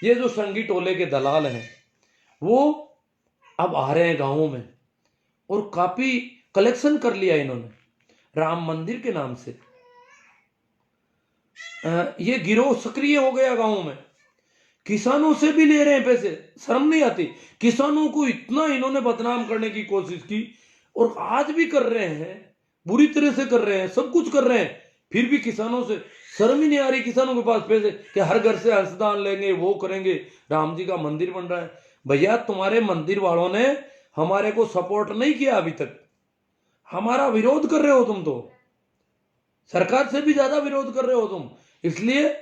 ये जो संगी टोले के दलाल हैं वो अब आ रहे हैं गांवों में और काफी कलेक्शन कर लिया इन्होंने राम मंदिर के नाम से। ये गिरोह सक्रिय हो गया गांवों में, किसानों से भी ले रहे हैं पैसे, शर्म नहीं आती। किसानों को इतना इन्होंने बदनाम करने की कोशिश की और आज भी कर रहे हैं, बुरी तरह से कर रहे हैं, सब कुछ कर रहे हैं, फिर भी किसानों से शर्म ही नहीं आ रही। किसानों के पास पैसे कि हर घर से अंशदान लेंगे, वो करेंगे, राम जी का मंदिर बन रहा है। भैया तुम्हारे मंदिर वालों ने हमारे को सपोर्ट नहीं किया अभी तक, हमारा विरोध कर रहे हो तुम, तो सरकार से भी ज्यादा विरोध कर रहे हो तुम। इसलिए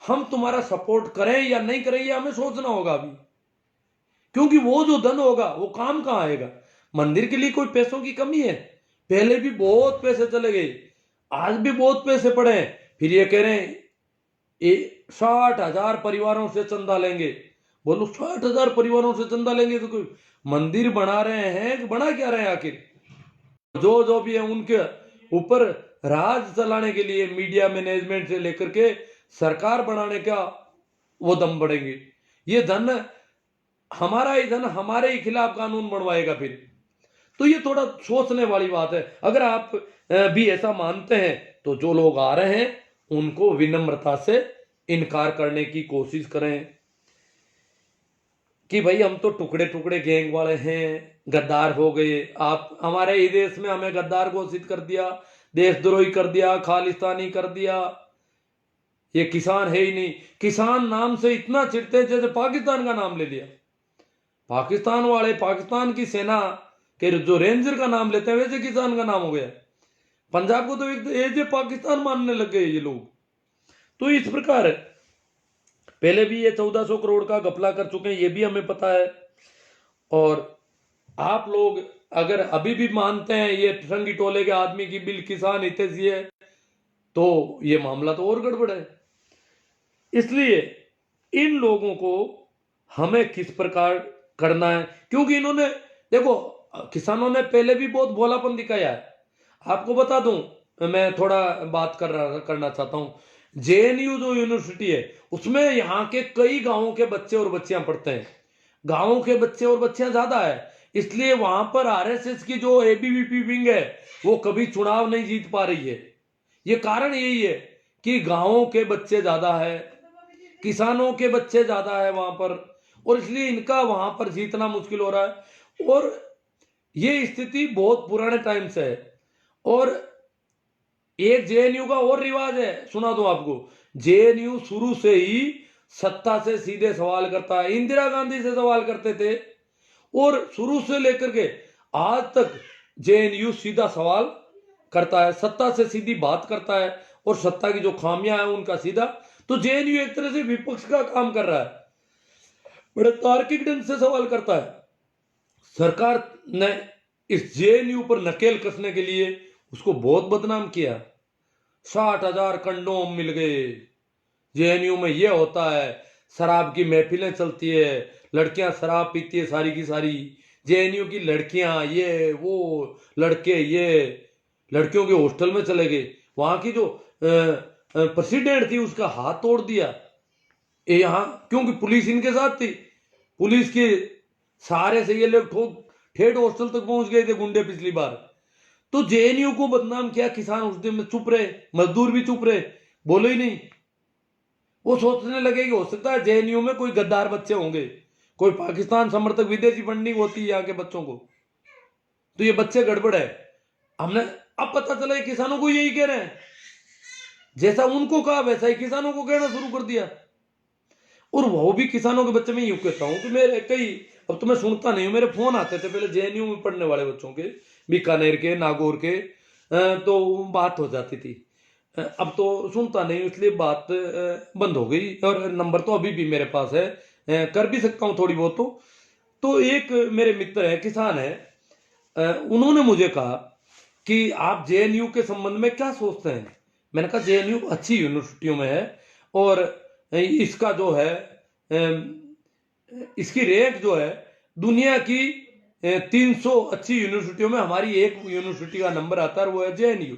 हम तुम्हारा सपोर्ट करें या नहीं करें ये हमें सोचना होगा अभी, क्योंकि वो जो धन होगा वो काम कहां आएगा। मंदिर के लिए कोई पैसों की कमी है? पहले भी बहुत पैसे चले गए, आज भी बहुत पैसे पड़े हैं, फिर ये कह रहे हैं 60,000 परिवारों से चंदा लेंगे। बोलो 60,000 परिवारों से चंदा लेंगे तो कोई मंदिर बना रहे हैं कि बना क्या रहे हैं? आखिर जो जो भी है उनके ऊपर राज चलाने के लिए मीडिया मैनेजमेंट से लेकर के सरकार बनाने का वो दम बढ़ेंगे। ये धन हमारा ही धन हमारे ही खिलाफ कानून बनवाएगा फिर। तो ये थोड़ा सोचने वाली बात है। अगर आप भी ऐसा मानते हैं तो जो लोग आ रहे हैं उनको विनम्रता से इनकार करने की कोशिश करें कि भाई हम तो टुकड़े टुकड़े गैंग वाले हैं, गद्दार हो गए, आप हमारे ही देश में हमें गद्दार घोषित कर दिया, देशद्रोही कर दिया, खालिस्तानी कर दिया, ये किसान है ही नहीं। किसान नाम से इतना चिढ़ते हैं जैसे पाकिस्तान का नाम ले लिया। पाकिस्तान वाले पाकिस्तान की सेना के जो रेंजर का नाम लेते हैं वैसे किसान का नाम हो गया। पंजाब को तो एक एज पाकिस्तान मानने लग गए ये लोग। तो इस प्रकार पहले भी ये 1400 करोड़ का घपला कर चुके हैं, ये भी हमें पता है। और आप लोग अगर अभी भी मानते हैं ये संगी टोले के आदमी की बिल किसान हितैषी है तो ये मामला तो और गड़बड़ है। इसलिए इन लोगों को हमें किस प्रकार करना है, क्योंकि इन्होंने देखो किसानों ने पहले भी बहुत भोलापन दिखाया है। आपको बता दूं, मैं थोड़ा बात करना चाहता हूं। जेएनयू जो यूनिवर्सिटी है उसमें यहाँ के कई गांवों के बच्चे और बच्चियां पढ़ते हैं, गांवों के बच्चे और बच्चियां ज्यादा है, इसलिए वहां पर आरएसएस की जो एबीवीपी विंग है वो कभी चुनाव नहीं जीत पा रही है। ये कारण यही है कि गांवों के बच्चे ज्यादा है, किसानों के बच्चे ज्यादा है वहां पर, और इसलिए इनका वहां पर जीतना मुश्किल हो रहा है। और ये स्थिति बहुत पुराने टाइम से है। और एक जेएनयू का और रिवाज है, सुना दो आपको। जेएनयू शुरू से ही सत्ता से सीधे सवाल करता है, इंदिरा गांधी से सवाल करते थे और शुरू से लेकर के आज तक जेएनयू सीधा सवाल करता है, सत्ता से सीधी बात करता है और सत्ता की जो खामियां हैं उनका सीधा। तो जेएनयू एक तरह से विपक्ष का काम कर रहा है, बड़े तार्किक ढंग से सवाल करता है। सरकार ने इस जेएनयू पर नकेल कसने के लिए उसको बहुत बदनाम किया। 60,000 कंडोम मिल गए, जेएनयू में ये होता है, शराब की महफिलें चलती है, लड़कियां शराब पीती है सारी की सारी, जेएनयू की लड़कियां ये वो, लड़के ये, लड़कियों के हॉस्टल में चले गए, वहां की जो प्रेसिडेंट थी उसका हाथ तोड़ दिया यहाँ, क्योंकि पुलिस इनके साथ थी, पुलिस के सहारे से ये लोग ठेठ हॉस्टल तक पहुंच गए थे गुंडे पिछली बार। तो जेएनयू को बदनाम किया, किसान उस दिन में चुप रहे, मजदूर भी चुप रहे, बोले ही नहीं। वो सोचने लगे कि हो सकता है जेएनयू में कोई गद्दार बच्चे होंगे, कोई पाकिस्तान समर्थक विदेशी फंडिंग होती है यहाँ के बच्चों को, तो ये बच्चे गड़बड़ है। हमने अब पता चला किसानों को यही कह रहे हैं, जैसा उनको कहा वैसा ही किसानों को कहना शुरू कर दिया। और वो भी किसानों के बच्चे में यूं कहता हूं कि मेरे कई, अब तो मैं सुनता नहीं हूं, मेरे फोन आते थे पहले जेएनयू में पढ़ने वाले बच्चों के, बीकानेर के, नागौर के, तो बात हो जाती थी। अब तो सुनता नहीं, इसलिए बात बंद हो गई। और नंबर तो अभी भी मेरे पास है, कर भी सकता हूँ थोड़ी बहुत। तो एक मेरे मित्र है, किसान है, उन्होंने मुझे कहा कि आप जेएनयू के संबंध में क्या सोचते हैं। मैंने कहा जेएनयू अच्छी यूनिवर्सिटियों में है और इसका जो है इसकी रैंक जो है दुनिया की 300 अच्छी यूनिवर्सिटियों में हमारी एक यूनिवर्सिटी का नंबर आता है, वो है जेएनयू।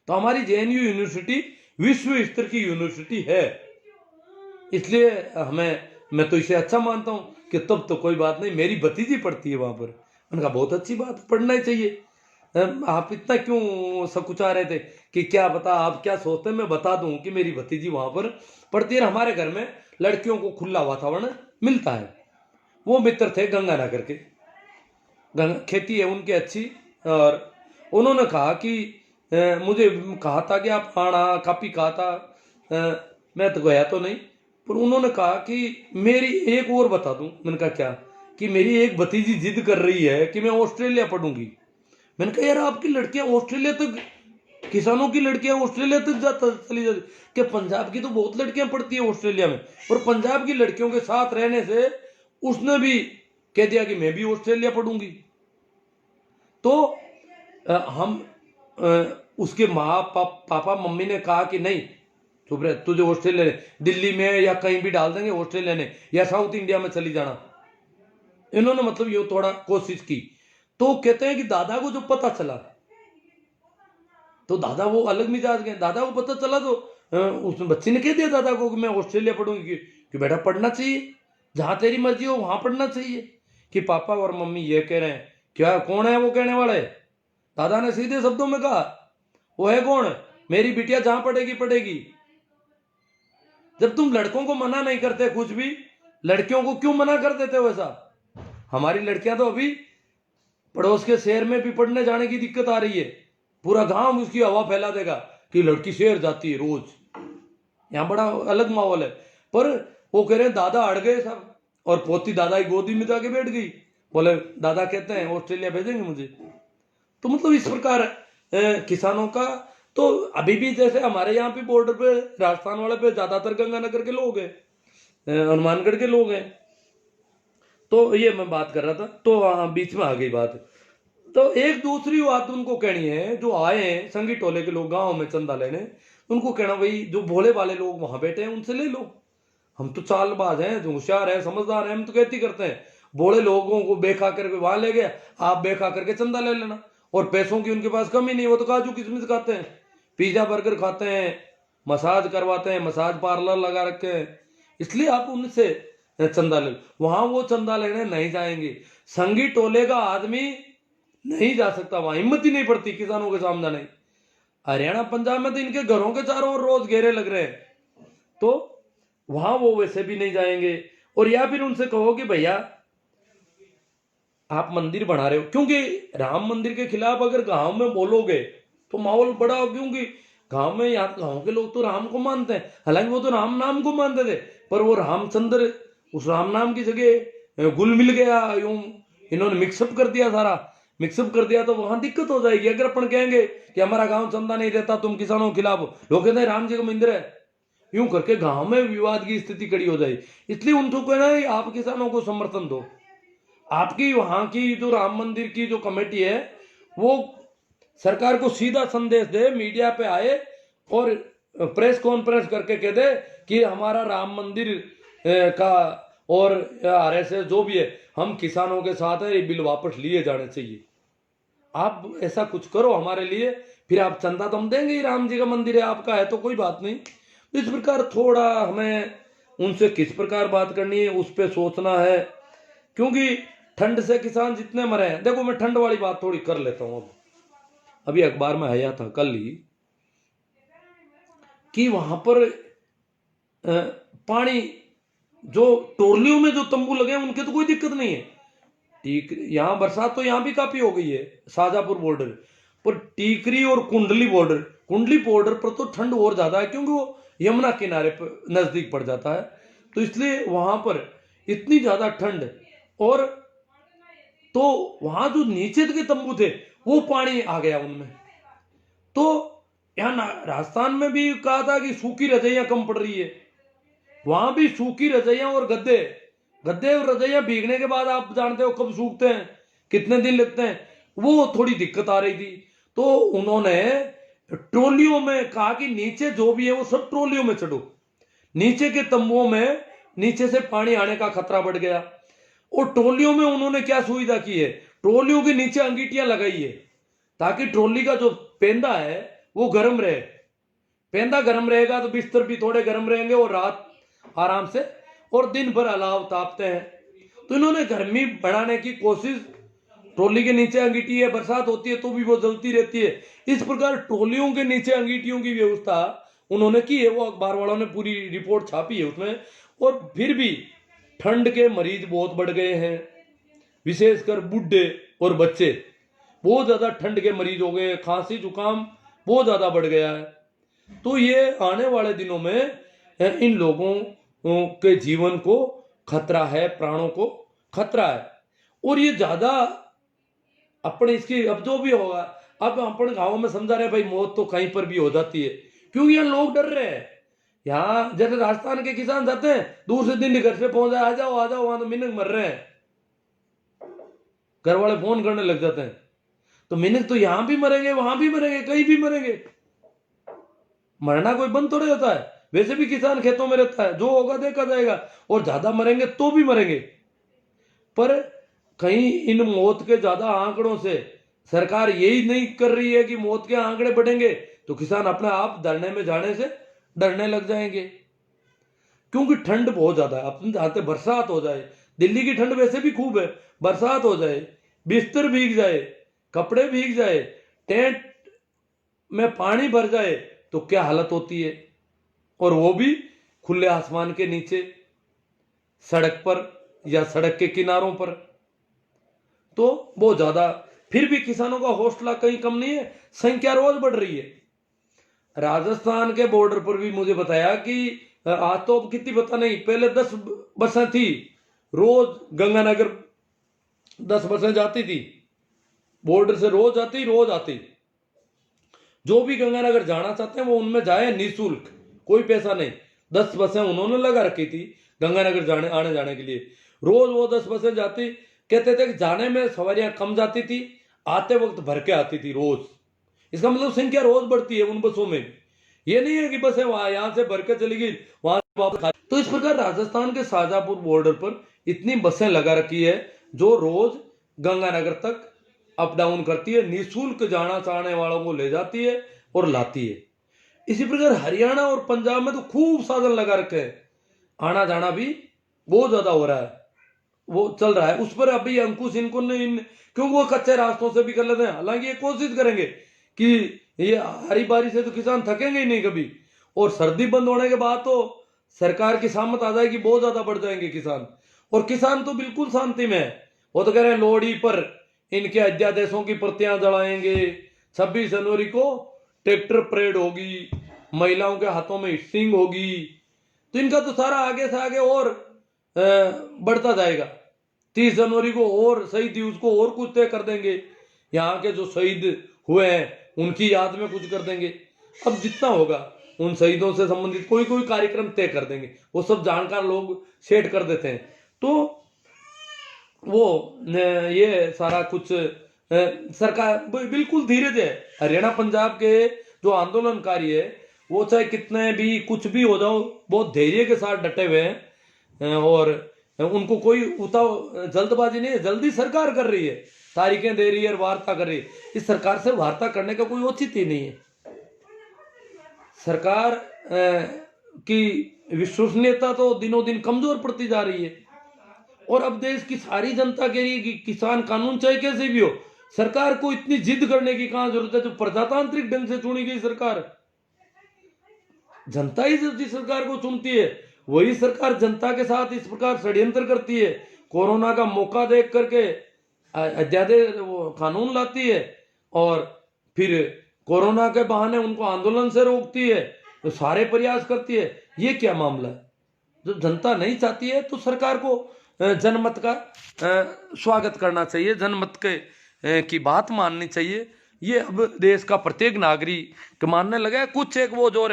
तो हमारी जेएनयू यूनिवर्सिटी विश्व स्तर की यूनिवर्सिटी है, इसलिए हमें मैं तो इसे अच्छा मानता हूँ कि तब तो कोई बात नहीं, मेरी भतीजी पढ़ती है वहां पर। उनका बहुत अच्छी बात है, पढ़ना ही चाहिए। आप इतना क्यों सकुचा रहे थे कि क्या पता आप क्या सोचते हैं? मैं बता दूं कि मेरी भतीजी वहां पर पढ़ती है। हमारे घर में लड़कियों को खुला वातावरण मिलता है। वो मित्र थे गंगानगर के, खेती है उनकी अच्छी। और उन्होंने कहा कि मुझे कहा था कि आप आना, काफी कहा था। मैं तो गया तो नहीं, पर उन्होंने कहा कि मेरी एक और बता दूं। मैंने कहा क्या? कि मेरी एक भतीजी जिद कर रही है कि मैं ऑस्ट्रेलिया पढ़ूंगी। मैंने कहा यार आपकी लड़कियां ऑस्ट्रेलिया तक, किसानों की लड़कियां ऑस्ट्रेलिया तक जाता चली जाती, कि पंजाब की तो बहुत लड़कियां पढ़ती है ऑस्ट्रेलिया में, और पंजाब की लड़कियों के साथ रहने से उसने भी कह दिया कि मैं भी ऑस्ट्रेलिया पढ़ूंगी। तो हम उसके माँ पापा मम्मी ने कहा कि नहीं चुप रहे, तुझे ऑस्ट्रेलिया ने दिल्ली में या कहीं भी डाल देंगे, ऑस्ट्रेलिया ने या साउथ इंडिया में चली जाना। इन्होंने मतलब ये थोड़ा कोशिश की। तो कहते हैं कि दादा को जो पता चला, तो दादा वो अलग मिजाज गए। दादा को पता चला तो उस बच्ची ने कह दिया दादा को कि मैं ऑस्ट्रेलिया पढ़ूंगी। कि बेटा पढ़ना चाहिए, जहां तेरी मर्जी हो वहां पढ़ना चाहिए। कि पापा और मम्मी ये कह रहे हैं, क्या कौन है वो कहने वाले? दादा ने सीधे शब्दों में कहा, वो है कौन? मेरी बिटिया जहां पढ़ेगी पढ़ेगी। जब तुम लड़कों को मना नहीं करते कुछ भी, लड़कियों को क्यों मना कर देते हो ऐसा? हमारी लड़कियां तो अभी पड़ोस के शहर में भी पढ़ने जाने की दिक्कत आ रही है। पूरा गांव उसकी हवा फैला देगा कि लड़की शहर जाती है रोज। यहाँ बड़ा अलग माहौल है। पर वो कह रहे हैं दादा अड़ गए सब, और पोती दादा की गोदी में जाके बैठ गई। बोले दादा कहते हैं ऑस्ट्रेलिया भेजेंगे मुझे। तो मतलब इस प्रकार किसानों का तो अभी भी, जैसे हमारे यहाँ पे बॉर्डर पे राजस्थान वाले पे ज्यादातर गंगानगर के लोग हैं, हनुमानगढ़ के लोग हैं। तो ये मैं बात कर रहा था, तो बीच में आ गई बात। तो एक दूसरी बात उनको कहनी है, जो आए हैं संगी टोले के लोग गांव में चंदा लेने, उनको कहना भाई जो भोले वाले लोग वहां बैठे हैं उनसे ले लो। हम तो चालबाज हैं, जो होशियार है, समझदार है, हम तो कहती करते हैं। भोले लोगों को बेखा करके वहां ले गए, आप बेखा करके चंदा ले लेना। और पैसों की उनके पास कमी नहीं, वो तो काजू किशमिश खाते हैं, पिज्जा बर्गर खाते हैं, मसाज करवाते हैं, मसाज पार्लर लगा रखे हैं। इसलिए आप उनसे चंदा ले लो। वहां वो चंदा लेने नहीं जाएंगे। संगी टोले का आदमी नहीं जा सकता वहां, हिम्मत ही नहीं पड़ती किसानों के सामने नहीं। हरियाणा पंजाब में तो इनके घरों के चारों ओर रोज घेरे लग रहे हैं, तो वहां वो वैसे भी नहीं जाएंगे। और या फिर उनसे कहो कि भैया आप मंदिर बना रहे हो, क्योंकि राम मंदिर के खिलाफ अगर गांव में बोलोगे तो माहौल बड़ा हो, क्योंकि गांव में, यहाँ गांव के लोग तो राम को मानते हैं। हालांकि वो तो राम नाम को मानते थे, पर वो रामचंद्र, उस राम नाम की जगह गुल मिल गया, यूं इन्होंने मिक्सअप कर दिया, सारा मिक्सअप कर दिया। तो वहां दिक्कत हो जाएगी। अगर अपन कहेंगे कि हमारा गांव चंदा नहीं देता, तुम किसानों के खिलाफ हो, लोग कहते हैं राम जी का मंदिर है, यूं करके गांव में विवाद की स्थिति खड़ी हो जाएगी। इसलिए उनको कहना है आप किसानों को समर्थन दो। आपकी वहां की जो राम मंदिर की जो कमेटी है, वो सरकार को सीधा संदेश दे, मीडिया पे आए और प्रेस कॉन्फ्रेंस करके कह दे कि हमारा राम मंदिर का और आरएसएस जो भी है, हम किसानों के साथ है, ये बिल वापस लिए जाने चाहिए। आप ऐसा कुछ करो हमारे लिए, फिर आप चंदा तो हम देंगे ही, राम जी का मंदिर है, आपका है तो कोई बात नहीं। इस प्रकार थोड़ा हमें उनसे किस प्रकार बात करनी है उस पर सोचना है, क्योंकि ठंड से किसान जितने मरे हैं। देखो मैं ठंड वाली बात थोड़ी कर लेता हूं। अब अभी अखबार में आया था कल ही कि वहां पर पानी, जो टोलियों में जो तंबू लगे हैं उनके तो कोई दिक्कत नहीं है। ठीक, यहाँ बरसात तो यहाँ भी काफी हो गई है शाजापुर बॉर्डर पर, टीकरी और कुंडली बॉर्डर पर तो ठंड और ज्यादा है, क्योंकि वो यमुना किनारे पर नजदीक पड़ जाता है। तो इसलिए वहां पर इतनी ज्यादा ठंड। और तो वहां जो नीचे के तंबू थे वो पानी आ गया उनमें। तो यहाँ राजस्थान में भी कहा था कि सूखी रजाइयां कम पड़ रही है, वहां भी सूखी रजाइयां और गद्दे और रजाइयां भीगने के बाद आप जानते हो कब सूखते हैं, कितने दिन लगते हैं, वो थोड़ी दिक्कत आ रही थी। तो उन्होंने ट्रोलियों में कहा कि नीचे जो भी है वो सब ट्रोलियों में चढ़ो। नीचे के तंबुओं में नीचे से पानी आने का खतरा बढ़ गया। और ट्रोलियों में उन्होंने क्या सुविधा की है, ट्रोलियों के नीचे अंगीठियां लगाई है, ताकि ट्रोली का जो पेंदा है वो गर्म रहे। पेंदा गर्म रहेगा तो बिस्तर भी थोड़े गर्म रहेंगे और रात आराम से। और दिन भर अलाव तापते हैं। तो इन्होंने गर्मी बढ़ाने की कोशिश, ट्रॉली के नीचे अंगीठी है, बरसात होती है तो भी वो जलती रहती है, इस प्रकार ट्रॉलियों के नीचे अंगीठियों की व्यवस्था उन्होंने की है। वो अखबार वालों ने पूरी रिपोर्ट छापी है उसमें। और फिर भी ठंड के मरीज बहुत बढ़ गए हैं, विशेषकर बूढ़े और बच्चे बहुत ज्यादा ठंड के मरीज हो गए, खांसी जुकाम बहुत ज्यादा बढ़ गया है। तो ये आने वाले दिनों में इन लोगों के जीवन को खतरा है, प्राणों को खतरा है। और ये ज्यादा अपने इसकी, अब जो भी होगा, अब अपन गाँव में समझा रहे भाई मौत तो कहीं पर भी हो जाती है, क्योंकि यहाँ लोग डर रहे हैं। यहाँ जैसे राजस्थान के किसान जाते हैं, दूर से दिन घर से पहुंच जाए, आ जाओ आ जाओ, वहां तो मिनट मर रहे हैं, घर वाले फोन करने लग जाते हैं। तो मिनट तो यहां भी मरेंगे, वहां भी मरेंगे, कहीं भी मरेंगे। मरना कोई बंद थोड़े होता है, वैसे भी किसान खेतों में रहता है, जो होगा देखा जाएगा, और ज्यादा मरेंगे तो भी मरेंगे। पर कहीं इन मौत के ज्यादा आंकड़ों से सरकार यही नहीं कर रही है कि मौत के आंकड़े बढ़ेंगे तो किसान अपने आप धरने में जाने से डरने लग जाएंगे, क्योंकि ठंड बहुत ज्यादा है। अपन चाहते बरसात हो जाए, दिल्ली की ठंड वैसे भी खूब है, बरसात हो जाए, बिस्तर भीग जाए, कपड़े भीग जाए, टेंट में पानी भर जाए तो क्या हालत होती है, और वो भी खुले आसमान के नीचे, सड़क पर या सड़क के किनारों पर। तो बहुत ज्यादा, फिर भी किसानों का हौसला कहीं कम नहीं है, संख्या रोज बढ़ रही है। राजस्थान के बॉर्डर पर भी मुझे बताया कि आज तो अब कितनी पता नहीं, पहले 10 बसें थी रोज, गंगानगर 10 बसें जाती थी, बॉर्डर से रोज आती। जो भी गंगानगर जाना चाहते हैं वो उनमें जाए निःशुल्क, कोई पैसा नहीं। 10 बसें उन्होंने लगा रखी थी गंगानगर जाने आने जाने के लिए, रोज वो 10 बसें जाती। कहते थे कि जाने में सवारियां कम जाती थी, आते वक्त भर के आती थी रोज। इसका मतलब संख्या रोज बढ़ती है उन बसों में। ये नहीं है कि बसें वहां यहां से भर के चली गई वहां से वापस। तो इस प्रकार राजस्थान के शाजापुर बॉर्डर पर इतनी बसें लगा रखी है जो रोज गंगानगर तक अप डाउन करती है, निःशुल्क जाना चाहने वालों को ले जाती है और लाती है। इसी प्रकार हरियाणा और पंजाब में तो खूब साधन लगा रखे हैं, आना जाना भी बहुत ज्यादा हो रहा है, वो चल रहा है। उस पर अभी अंकुश इनको नहीं, क्योंकि वो कच्चे रास्तों से भी कर लेते हैं। हालांकि ये कोशिश करेंगे कि ये हरी बारी से तो किसान थकेंगे ही नहीं कभी, और सर्दी बंद होने के बाद तो सरकार की सामत आ जाएगी, बहुत ज्यादा बढ़ जाएंगे किसान। और किसान तो बिल्कुल शांति में है, वो तो कह रहे हैं लोहड़ी पर इनके अध्यादेशों की प्रतियां जलाएंगे, 26 जनवरी को ट्रैक्टर परेड होगी, महिलाओं के हाथों में स्टिंग होगी। तो इनका तो सारा आगे से आगे और बढ़ता जाएगा। 30 जनवरी को और शहीद दिवस को और कुछ तय कर देंगे, यहाँ के जो शहीद हुए हैं उनकी याद में कुछ कर देंगे। अब जितना होगा उन शहीदों से संबंधित कोई कोई कार्यक्रम तय कर देंगे, वो सब जानकार लोग सेट कर देते हैं। तो वो ये सारा कुछ सरकार बिल्कुल धीरज है। हरियाणा पंजाब के जो आंदोलनकारी है वो चाहे कितने भी कुछ भी हो जाओ, बहुत धैर्य के साथ डटे हुए हैं, और उनको कोई जल्दबाजी नहीं है। जल्दी सरकार कर रही है, तारीखें दे रही है, वार्ता कर रही है। इस सरकार से वार्ता करने का कोई औचित्य ही नहीं है। सरकार की विश्वसनीयता तो दिनों दिन कमजोर पड़ती जा रही है, और अब देश की सारी जनता कह रही है कि किसान कानून चाहे कैसे भी हो, सरकार को इतनी जिद करने की कहां जरूरत है। जो प्रजातांत्रिक ढंग से चुनी गई सरकार, जनता ही जिस सरकार को चुनती है, वही सरकार जनता के साथ इस प्रकार षड्यंत्र करती है, कोरोना का मौका देख करके अध्यादेश वो कानून लाती है, और फिर कोरोना के बहाने उनको आंदोलन से रोकती है, तो सारे प्रयास करती है। ये क्या मामला है? जो जनता नहीं चाहती है तो सरकार को जनमत का स्वागत करना चाहिए, जनमत के की बात माननी चाहिए। ये अब देश का प्रत्येक नागरिक मानने लगा है। कुछ एक वो जो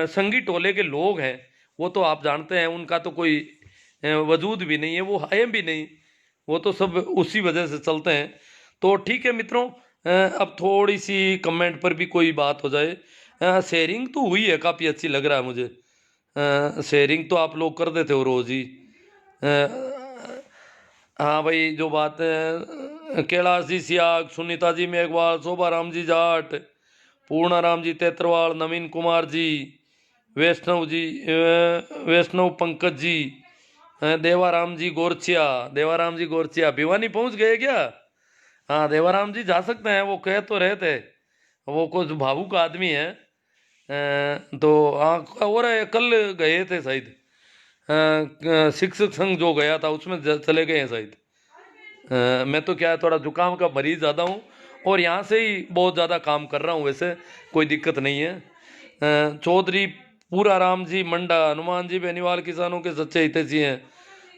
संगी टोले के लोग हैं, वो तो आप जानते हैं उनका तो कोई वजूद भी नहीं है, वो है भी नहीं, वो तो सब उसी वजह से चलते हैं। तो ठीक है मित्रों, अब थोड़ी सी कमेंट पर भी कोई बात हो जाए। शेयरिंग तो हुई है, काफ़ी अच्छी लग रहा है मुझे। शेयरिंग तो आप लोग कर देते हो रोज ही। हाँ भाई, जो बात है, कैलाश जी सियाग, सुनीता जी मेघवाल, शोभा राम जी जाट, पूर्णा राम जी तेतरवाल, नवीन कुमार जी, वैष्णव जी, वैष्णव पंकज जी, देवाराम जी गोरचिया, देवाराम जी गोरचिया भिवानी पहुंच गए क्या? हाँ देवाराम जी जा सकते हैं, वो कह तो रहे थे, वो कुछ भावुक आदमी है। तो हाँ, और कल गए थे शायद, शिक्षक संघ जो गया था उसमें चले गए हैं शायद। मैं तो क्या है, थोड़ा जुकाम का मरीज ज़्यादा हूँ, और यहाँ से ही बहुत ज़्यादा काम कर रहा हूँ, वैसे कोई दिक्कत नहीं है। चौधरी पूरा राम जी मंडा, हनुमान जी बेनीवाल किसानों के सच्चे हितैषी हैं।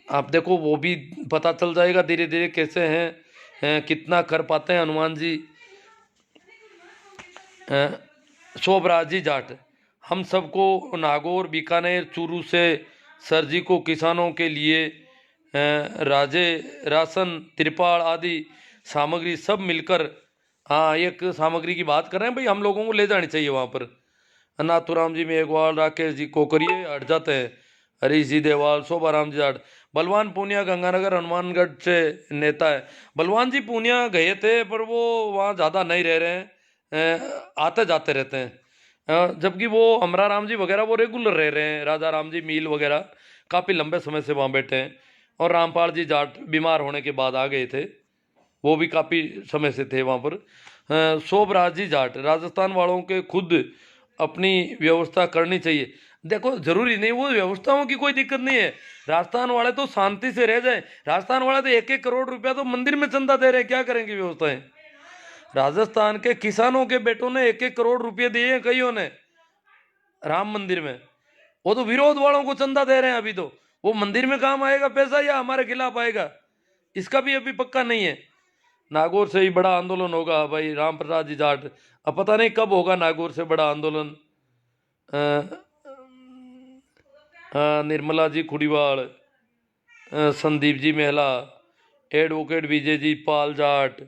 आप देखो वो भी पता चल जाएगा धीरे धीरे कैसे हैं, कितना कर पाते हैं हनुमान जी। शोभराज जी जाट, हम सबको नागौर बीकानेर चूरू से सर जी को किसानों के लिए राजे राशन त्रिपाल आदि सामग्री सब मिलकर, हाँ एक सामग्री की बात कर रहे हैं भाई, हम लोगों को ले जानी चाहिए वहाँ पर। नाथुराम जी मेघवाल, राकेश जी कोकरिए हट जाते हैं, हरीश जी देवाल, शोभाराम जी जाट। बलवान पूनिया गंगानगर हनुमानगढ़ से नेता है। बलवान जी पूनिया गए थे पर वो वहाँ ज़्यादा नहीं रह रहे हैं, आते जाते रहते हैं। जबकि वो अमरा राम जी वगैरह वो रेगुलर रह रहे हैं, राजा राम जी मील वगैरह काफ़ी लंबे समय से वहाँ बैठे हैं। और रामपाल जी जाट बीमार होने के बाद आ गए थे, वो भी काफ़ी समय से थे वहाँ पर। शोभराज जी जाट, राजस्थान वालों के खुद अपनी व्यवस्था करनी चाहिए। देखो जरूरी नहीं, वो व्यवस्थाओं की कोई दिक्कत नहीं है, राजस्थान वाले तो शांति से रह जाए। राजस्थान वाले तो 1-1 करोड़ रुपया तो मंदिर में चंदा दे रहे हैं, क्या करेंगे व्यवस्थाएं? राजस्थान के किसानों के बेटों ने 1-1 करोड़ रुपये दिए हैं कईयों ने राम मंदिर में, वो तो विरोध वालों को चंदा दे रहे हैं। अभी तो वो मंदिर में काम आएगा पैसा या हमारे खिलाफ आएगा, इसका भी अभी पक्का नहीं है। नागौर से ही बड़ा आंदोलन होगा भाई, राम प्रसाद जी जाट। अब पता नहीं कब होगा नागौर से बड़ा आंदोलन। निर्मला जी खुड़ीवाल, संदीप जी मेहला, एडवोकेट विजय जी पाल जाट।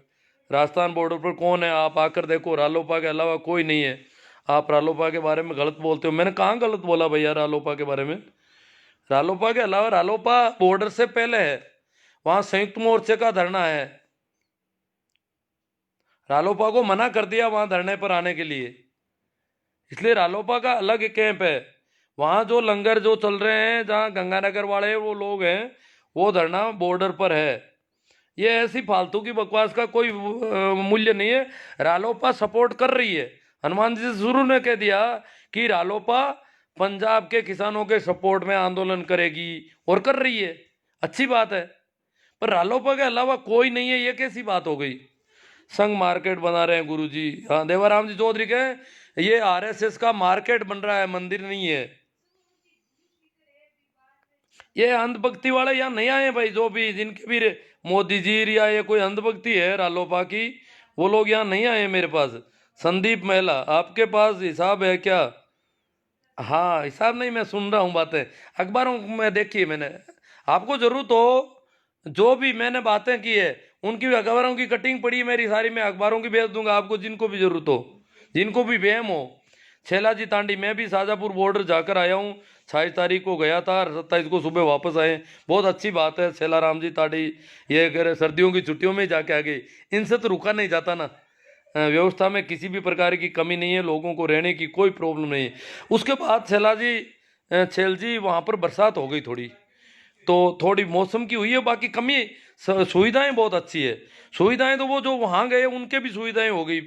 राजस्थान बॉर्डर पर कौन है? आप आकर देखो, रालोपा के अलावा कोई नहीं है। आप रालोपा के बारे में गलत बोलते हो। मैंने कहाँ गलत बोला भैया रालोपा के बारे में? रालोपा के अलावा रालोपा बॉर्डर से पहले है, वहां संयुक्त मोर्चे का धरना है। रालोपा को मना कर दिया वहां धरने पर आने के लिए, इसलिए रालोपा का अलग कैंप है। वहां जो लंगर जो चल रहे हैं, जहां गंगानगर वाले वो लोग हैं, वो धरना बॉर्डर पर है। ये ऐसी फालतू की बकवास का कोई मूल्य नहीं है। रालोपा सपोर्ट कर रही है, हनुमान जी से शुरू ने कह दिया कि रालोपा पंजाब के किसानों के सपोर्ट में आंदोलन करेगी, और कर रही है, अच्छी बात है। पर रालोपा के अलावा कोई नहीं है, ये कैसी बात हो गई? संघ मार्केट बना रहे हैं गुरुजी। हाँ देवाराम जी चौधरी कहे ये आरएसएस का मार्केट बन रहा है, मंदिर नहीं है। ये अंधभक्ति वाले यहाँ नहीं आए भाई, जो भी जिनके भी मोदी जी या ये कोई अंधभक्ति है रालोपा की, वो लोग यहाँ नहीं आए मेरे पास। संदीप महिला, आपके पास हिसाब है क्या? हाँ हिसाब नहीं, मैं सुन रहा हूँ बातें, अखबारों में देखी है मैंने। आपको जरूरत हो, जो भी मैंने बातें की है उनकी भी अखबारों की कटिंग पड़ी है मेरी सारी, मैं अखबारों की भेज दूंगा आपको, जिनको भी जरूरत हो, जिनको भी वहम हो। छैला जी तांडी, मैं भी शाजापुर बॉर्डर जाकर आया हूँ, 28 तारीख को गया था, 27 को सुबह वापस आए। बहुत अच्छी बात है छैला राम जी तांडी, ये अगर सर्दियों की छुट्टियों में जाके आ गए, इनसे तो रुका नहीं जाता ना। व्यवस्था में किसी भी प्रकार की कमी नहीं है, लोगों को रहने की कोई प्रॉब्लम नहीं है। उसके बाद छैला जी छैल जी वहाँ पर बरसात हो गई थोड़ी, तो थोड़ी मौसम की हुई है, बाकी कमी सुविधाएं बहुत अच्छी है। सुविधाएं तो वो जो वहाँ गए उनके भी सुविधाएं हो गई।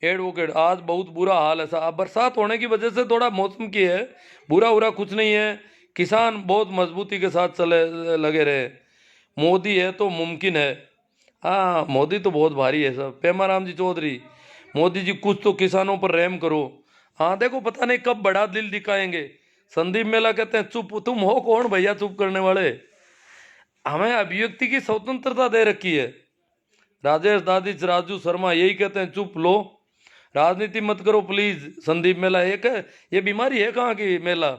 एडवोकेट, आज बहुत बुरा हाल है साहब, बरसात होने की वजह से थोड़ा मौसम की है, बुरा बुरा कुछ नहीं है। किसान बहुत मजबूती के साथ चले लगे रहे। मोदी है तो मुमकिन है। हाँ मोदी तो बहुत भारी है सब। पेमाराम जी चौधरी, मोदी जी कुछ तो किसानों पर रहम करो। हाँ देखो पता नहीं कब बड़ा दिल दिखाएंगे। संदीप मेला कहते हैं चुप, तुम हो कौन भैया चुप करने वाले? हमें अभिव्यक्ति की स्वतंत्रता दे रखी है। राजेश दादिच राजू शर्मा यही कहते हैं चुप लो, राजनीति मत करो प्लीज। संदीप मेला एक है, ये बीमारी है कहाँ की मेला?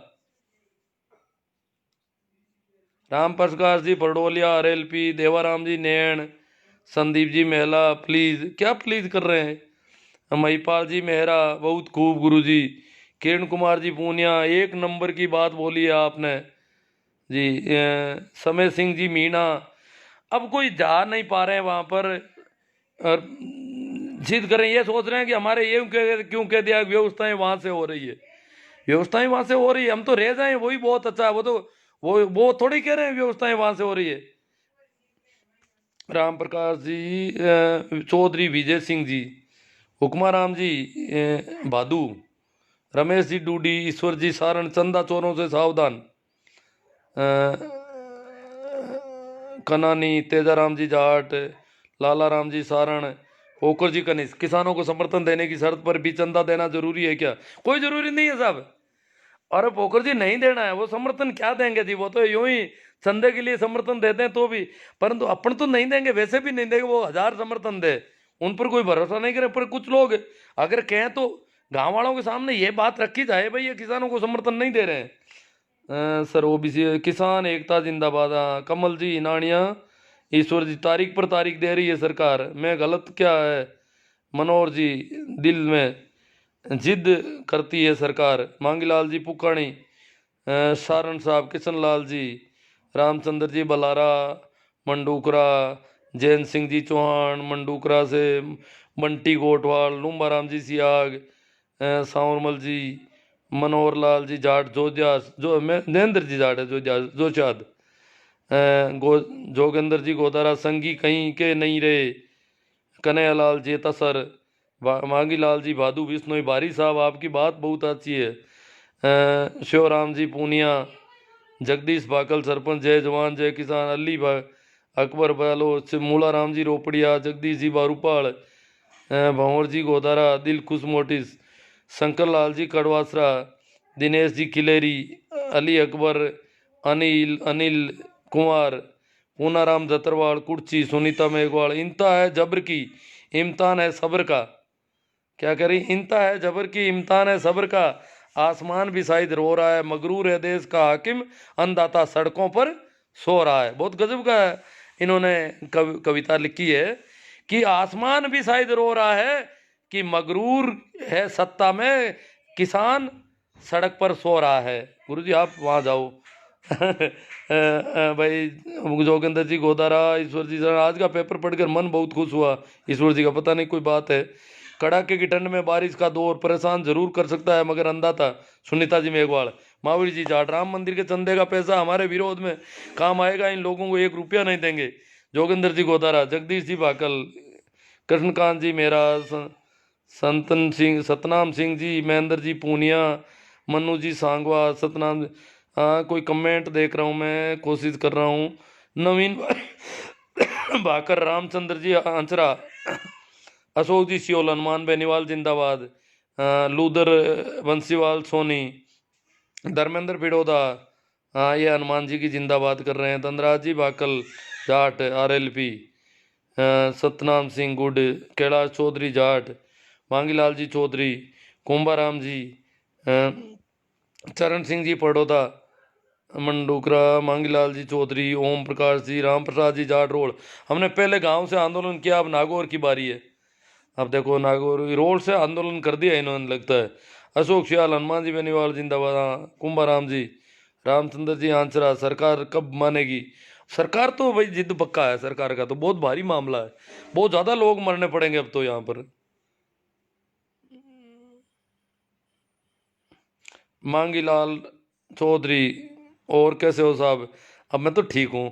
राम प्रकाश जी पडोलिया आरएलपी, देवाराम जी नैण, संदीप जी मेहला, प्लीज क्या प्लीज कर रहे हैं? महिपाल जी मेहरा, बहुत खूब गुरुजी। किरण कुमार जी पूनिया, एक नंबर की बात बोली है आपने जी। समय सिंह जी मीणा, अब कोई जा नहीं पा रहे हैं वहां पर, और जिद करें, ये सोच रहे हैं कि हमारे ये क्यों कह दिया, व्यवस्थाएं वहां से हो रही है। व्यवस्थाएं वहां से हो रही है, हम तो रह जाए वही बहुत अच्छा है। वो तो वो थोड़ी कह रहे हैं व्यवस्थाएं वहां से हो रही है। राम प्रकाश जी, चौधरी विजय सिंह जी, हुक्मा राम जी, भादू, रमेश जी डूडी, ईश्वर जी सारण, चंदा चोरों से सावधान, अ, कनानी, तेजाराम जी जाट, लाला राम जी सारण, होकर जी कनिष्ठ। किसानों को समर्थन देने की शर्त पर भी चंदा देना जरूरी है क्या? कोई जरूरी नहीं है साहब। अरे पोखर जी नहीं देना है, वो समर्थन क्या देंगे जी, वो तो यूं ही चंदे के लिए समर्थन देते हैं तो भी, परंतु अपन तो नहीं देंगे, वैसे भी नहीं देंगे। वो 1000 समर्थन दे, उन पर कोई भरोसा नहीं करे। पर कुछ लोग अगर कहें तो गांव वालों के सामने ये बात रखी जाए, भाई ये किसानों को समर्थन नहीं दे रहे हैं। सर ओबीसी किसान एकता जिंदाबाद। हाँ, कमल जी नानिया, ईश्वर जी तारीख पर तारीख दे रही है सरकार, मैं गलत क्या है? मनोहर जी, दिल में जिद करती है सरकार। मांगीलाल जी पुकाणी, सारण साहब, किशन लाल जी, रामचंद्र जी बलारा, मंडूकरा, जैन सिंह जी चौहान मंडूकरा से, बंटी गोटवाल, लूम्बाराम जी सियाग, सांवरमल जी, मनोहर लाल जी जाट जोजिया, जो महेंद्र जी जाट है जोचाद, गो जोगेंद्र जी गोदारा, संगी कहीं के नहीं रहे, कन्हैयालाल जेतासर, मांगी लाल जी भादू, विष्णोई बारी साहब आपकी बात बहुत अच्छी है। शिवराम जी पूनिया, जगदीश बाकल सरपंच, जय जवान जय किसान, अली अकबर बयालो, मूला राम जी रोपड़िया, जगदीश जी बारूपाल, भंवर जी गोदारा, दिल खुश मोटिस, शंकर लाल जी कड़वासरा, दिनेश जी किलेरी, अली अकबर, अनिल अनिल कुमार, पूनाराम जतरवाल, कुर्ची, सुनीता मेघवाल। इंता है जबर की, इम्तान है सब्र का। क्या करें? इंता है जबर की, इम्तान है सब्र का। आसमान भी शायद रो रहा है, मगरूर है देश का हाकिम, अन्नदाता सड़कों पर सो रहा है। बहुत गजब का इन्होंने कविता लिखी है कि आसमान भी शायद रो रहा है कि मगरूर है सत्ता में, किसान सड़क पर सो रहा है। गुरुजी आप वहाँ जाओ। भाई जोगिंदर जी गोदारा, ईश्वर जी सर, आज का पेपर पढ़कर मन बहुत खुश हुआ। ईश्वर जी का पता नहीं कोई बात है। कड़ाके की ठंड में बारिश का दौर परेशान जरूर कर सकता है मगर अंधा सुनीता जी मेघवाल, महावीर जी जाट, राम मंदिर के चंदे का पैसा हमारे विरोध में काम आएगा, इन लोगों को 1 रुपया नहीं देंगे। जोगिंदर जी गोदारा, जगदीश जी भाकल, कृष्णकांत जी मेरा, संतन सिंह, सतनाम सिंह जी, महेंद्र जी पूनिया, मनु जी सांगवा, सतनाम। हाँ कोई कमेंट देख रहा हूँ मैं, कोशिश कर रहा हूँ। नवीन भाकर, रामचंद्र जी आंचरा, अशोक जी सियोल, हनुमान बेनीवाल जिंदाबाद, लूदर बंसीवाल सोनी, धर्मेंद्र पिड़ोदा, हाँ ये हनुमान जी की जिंदाबाद कर रहे हैं। धनराज जी भाकल जाट RLP, सतनाम सिंह गुड, कैलाश चौधरी जाट, मांगीलाल जी चौधरी, कुंभाराम जी, चरण सिंह जी पड़ोदा मंडूकरा, मांगीलाल जी चौधरी, ओम प्रकाश जी, राम प्रसाद जी जाट रोड। हमने पहले गांव से आंदोलन किया, अब नागौर की बारी है। अब देखो नागौर रोड से आंदोलन कर दिया इन्होंने लगता है। अशोक सियाल, हनुमान जी बेनीवाल जिंदाबाद, हाँ कुंभाराम जी, रामचंद्र जी आंचरा। सरकार कब मानेगी? सरकार तो भाई जिद पक्का है सरकार का, तो बहुत भारी मामला है, बहुत ज़्यादा लोग मरने पड़ेंगे अब तो यहाँ पर। मांगीलाल चौधरी, और कैसे हो साहब? अब मैं तो ठीक हूँ।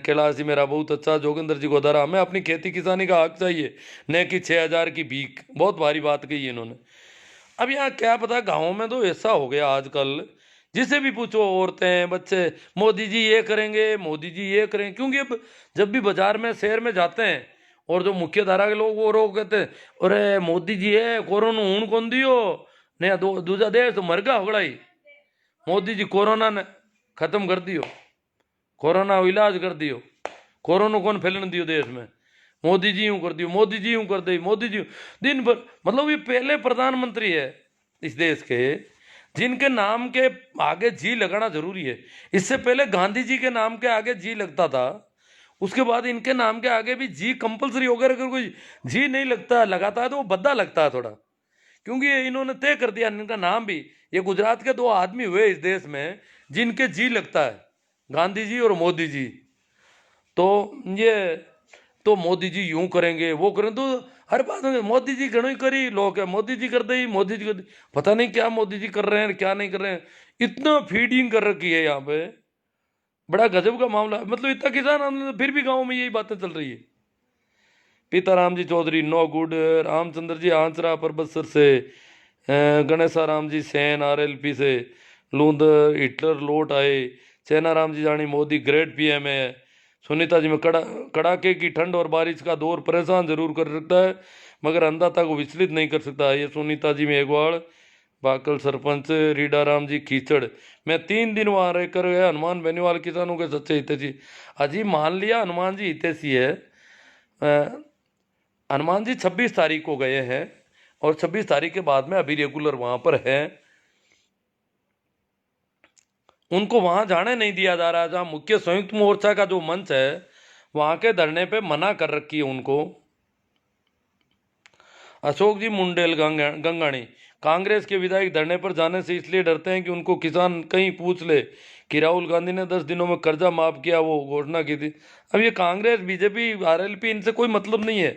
कैलाश जी मेरा बहुत अच्छा, जोगिंदर जी गोदारा, हमें अपनी खेती किसानी का हक चाहिए, न कि 6000 की भीख। बहुत भारी बात कही इन्होंने। अब यहाँ क्या पता, गाँव में तो ऐसा हो गया आजकल, जिसे भी पूछो औरतें बच्चे, मोदी जी ये करेंगे, मोदी जी ये करेंगे। क्योंकि अब जब भी बाजार में शहर में जाते हैं और जो मुख्य धारा के लोग वो रोग कहते हैं, अरे मोदी जी है कोरोना हूं कौन दियो, नया दूसरा देश तो मर गया होगड़ा ही, मोदी जी कोरोना ने खत्म कर दियो, कोरोना इलाज कर दियो, कोरोना कौन फैलने दियो देश में, मोदी जी यूं कर दियो, मोदी जी यूं कर दे, मोदी जी दिन भर। मतलब ये पहले प्रधानमंत्री है इस देश के जिनके नाम के आगे जी लगाना जरूरी है। इससे पहले गांधी जी के नाम के आगे जी लगता था, उसके बाद इनके नाम के आगे भी जी कंपलसरी हो गया। अगर कोई जी नहीं लगता लगाता है तो वो बद्दा लगता है थोड़ा, क्योंकि इन्होंने तय कर दिया इनका नाम भी। ये गुजरात के 2 आदमी हुए इस देश में जिनके जी लगता है, गांधी जी और मोदी जी। तो ये तो मोदी जी यूं करेंगे वो करें तो, हर बात में मोदी जी घणो ही करी, लोग है मोदी जी कर दे, मोदी जी कर दे, पता नहीं क्या मोदी जी कर रहे हैं क्या नहीं कर रहे हैं। इतना फीडिंग कर रखी है यहाँ पे, बड़ा गजब का मामला है। मतलब इतना किसान आंदोलन फिर भी गाँव में यही बातें चल रही है। पीताराम जी चौधरी नो गुड, रामचंद्र जी आंचरा परबतसर से, गणेशा राम जी सेन आरएलपी से, लूंद हिटलर लौट आए, चैना राम जी जानी मोदी ग्रेट पीएम है, सुनीता जी में कड़ाके की ठंड और बारिश का दौर परेशान जरूर कर सकता है मगर अंधाता को विचलित नहीं कर सकता। ये सुनीता जी मेघवाल बाकल सरपंच, रीडा राम जी कीचड़। मैं 3 दिन वहां रहकर गया। हनुमान बेनीवाल किसानों के सच्चे हितैषी। अजी मान लिया हनुमान जी हितैषी है, हनुमान जी 26 तारीख को गए हैं और 26 तारीख के बाद में अभी रेगुलर वहां पर है। उनको वहां जाने नहीं दिया जा रहा। जहां मुख्य संयुक्त मोर्चा का जो मंच है वहां के धरने पे मना कर रखी है उनको। अशोक जी मुंडेल गंगाणी, कांग्रेस के विधायक धरने पर जाने से इसलिए डरते हैं कि उनको किसान कहीं पूछ ले कि राहुल गांधी ने 10 दिनों में कर्जा माफ किया, वो घोषणा की थी। अब ये कांग्रेस बीजेपी आरएलपी इनसे कोई मतलब नहीं है।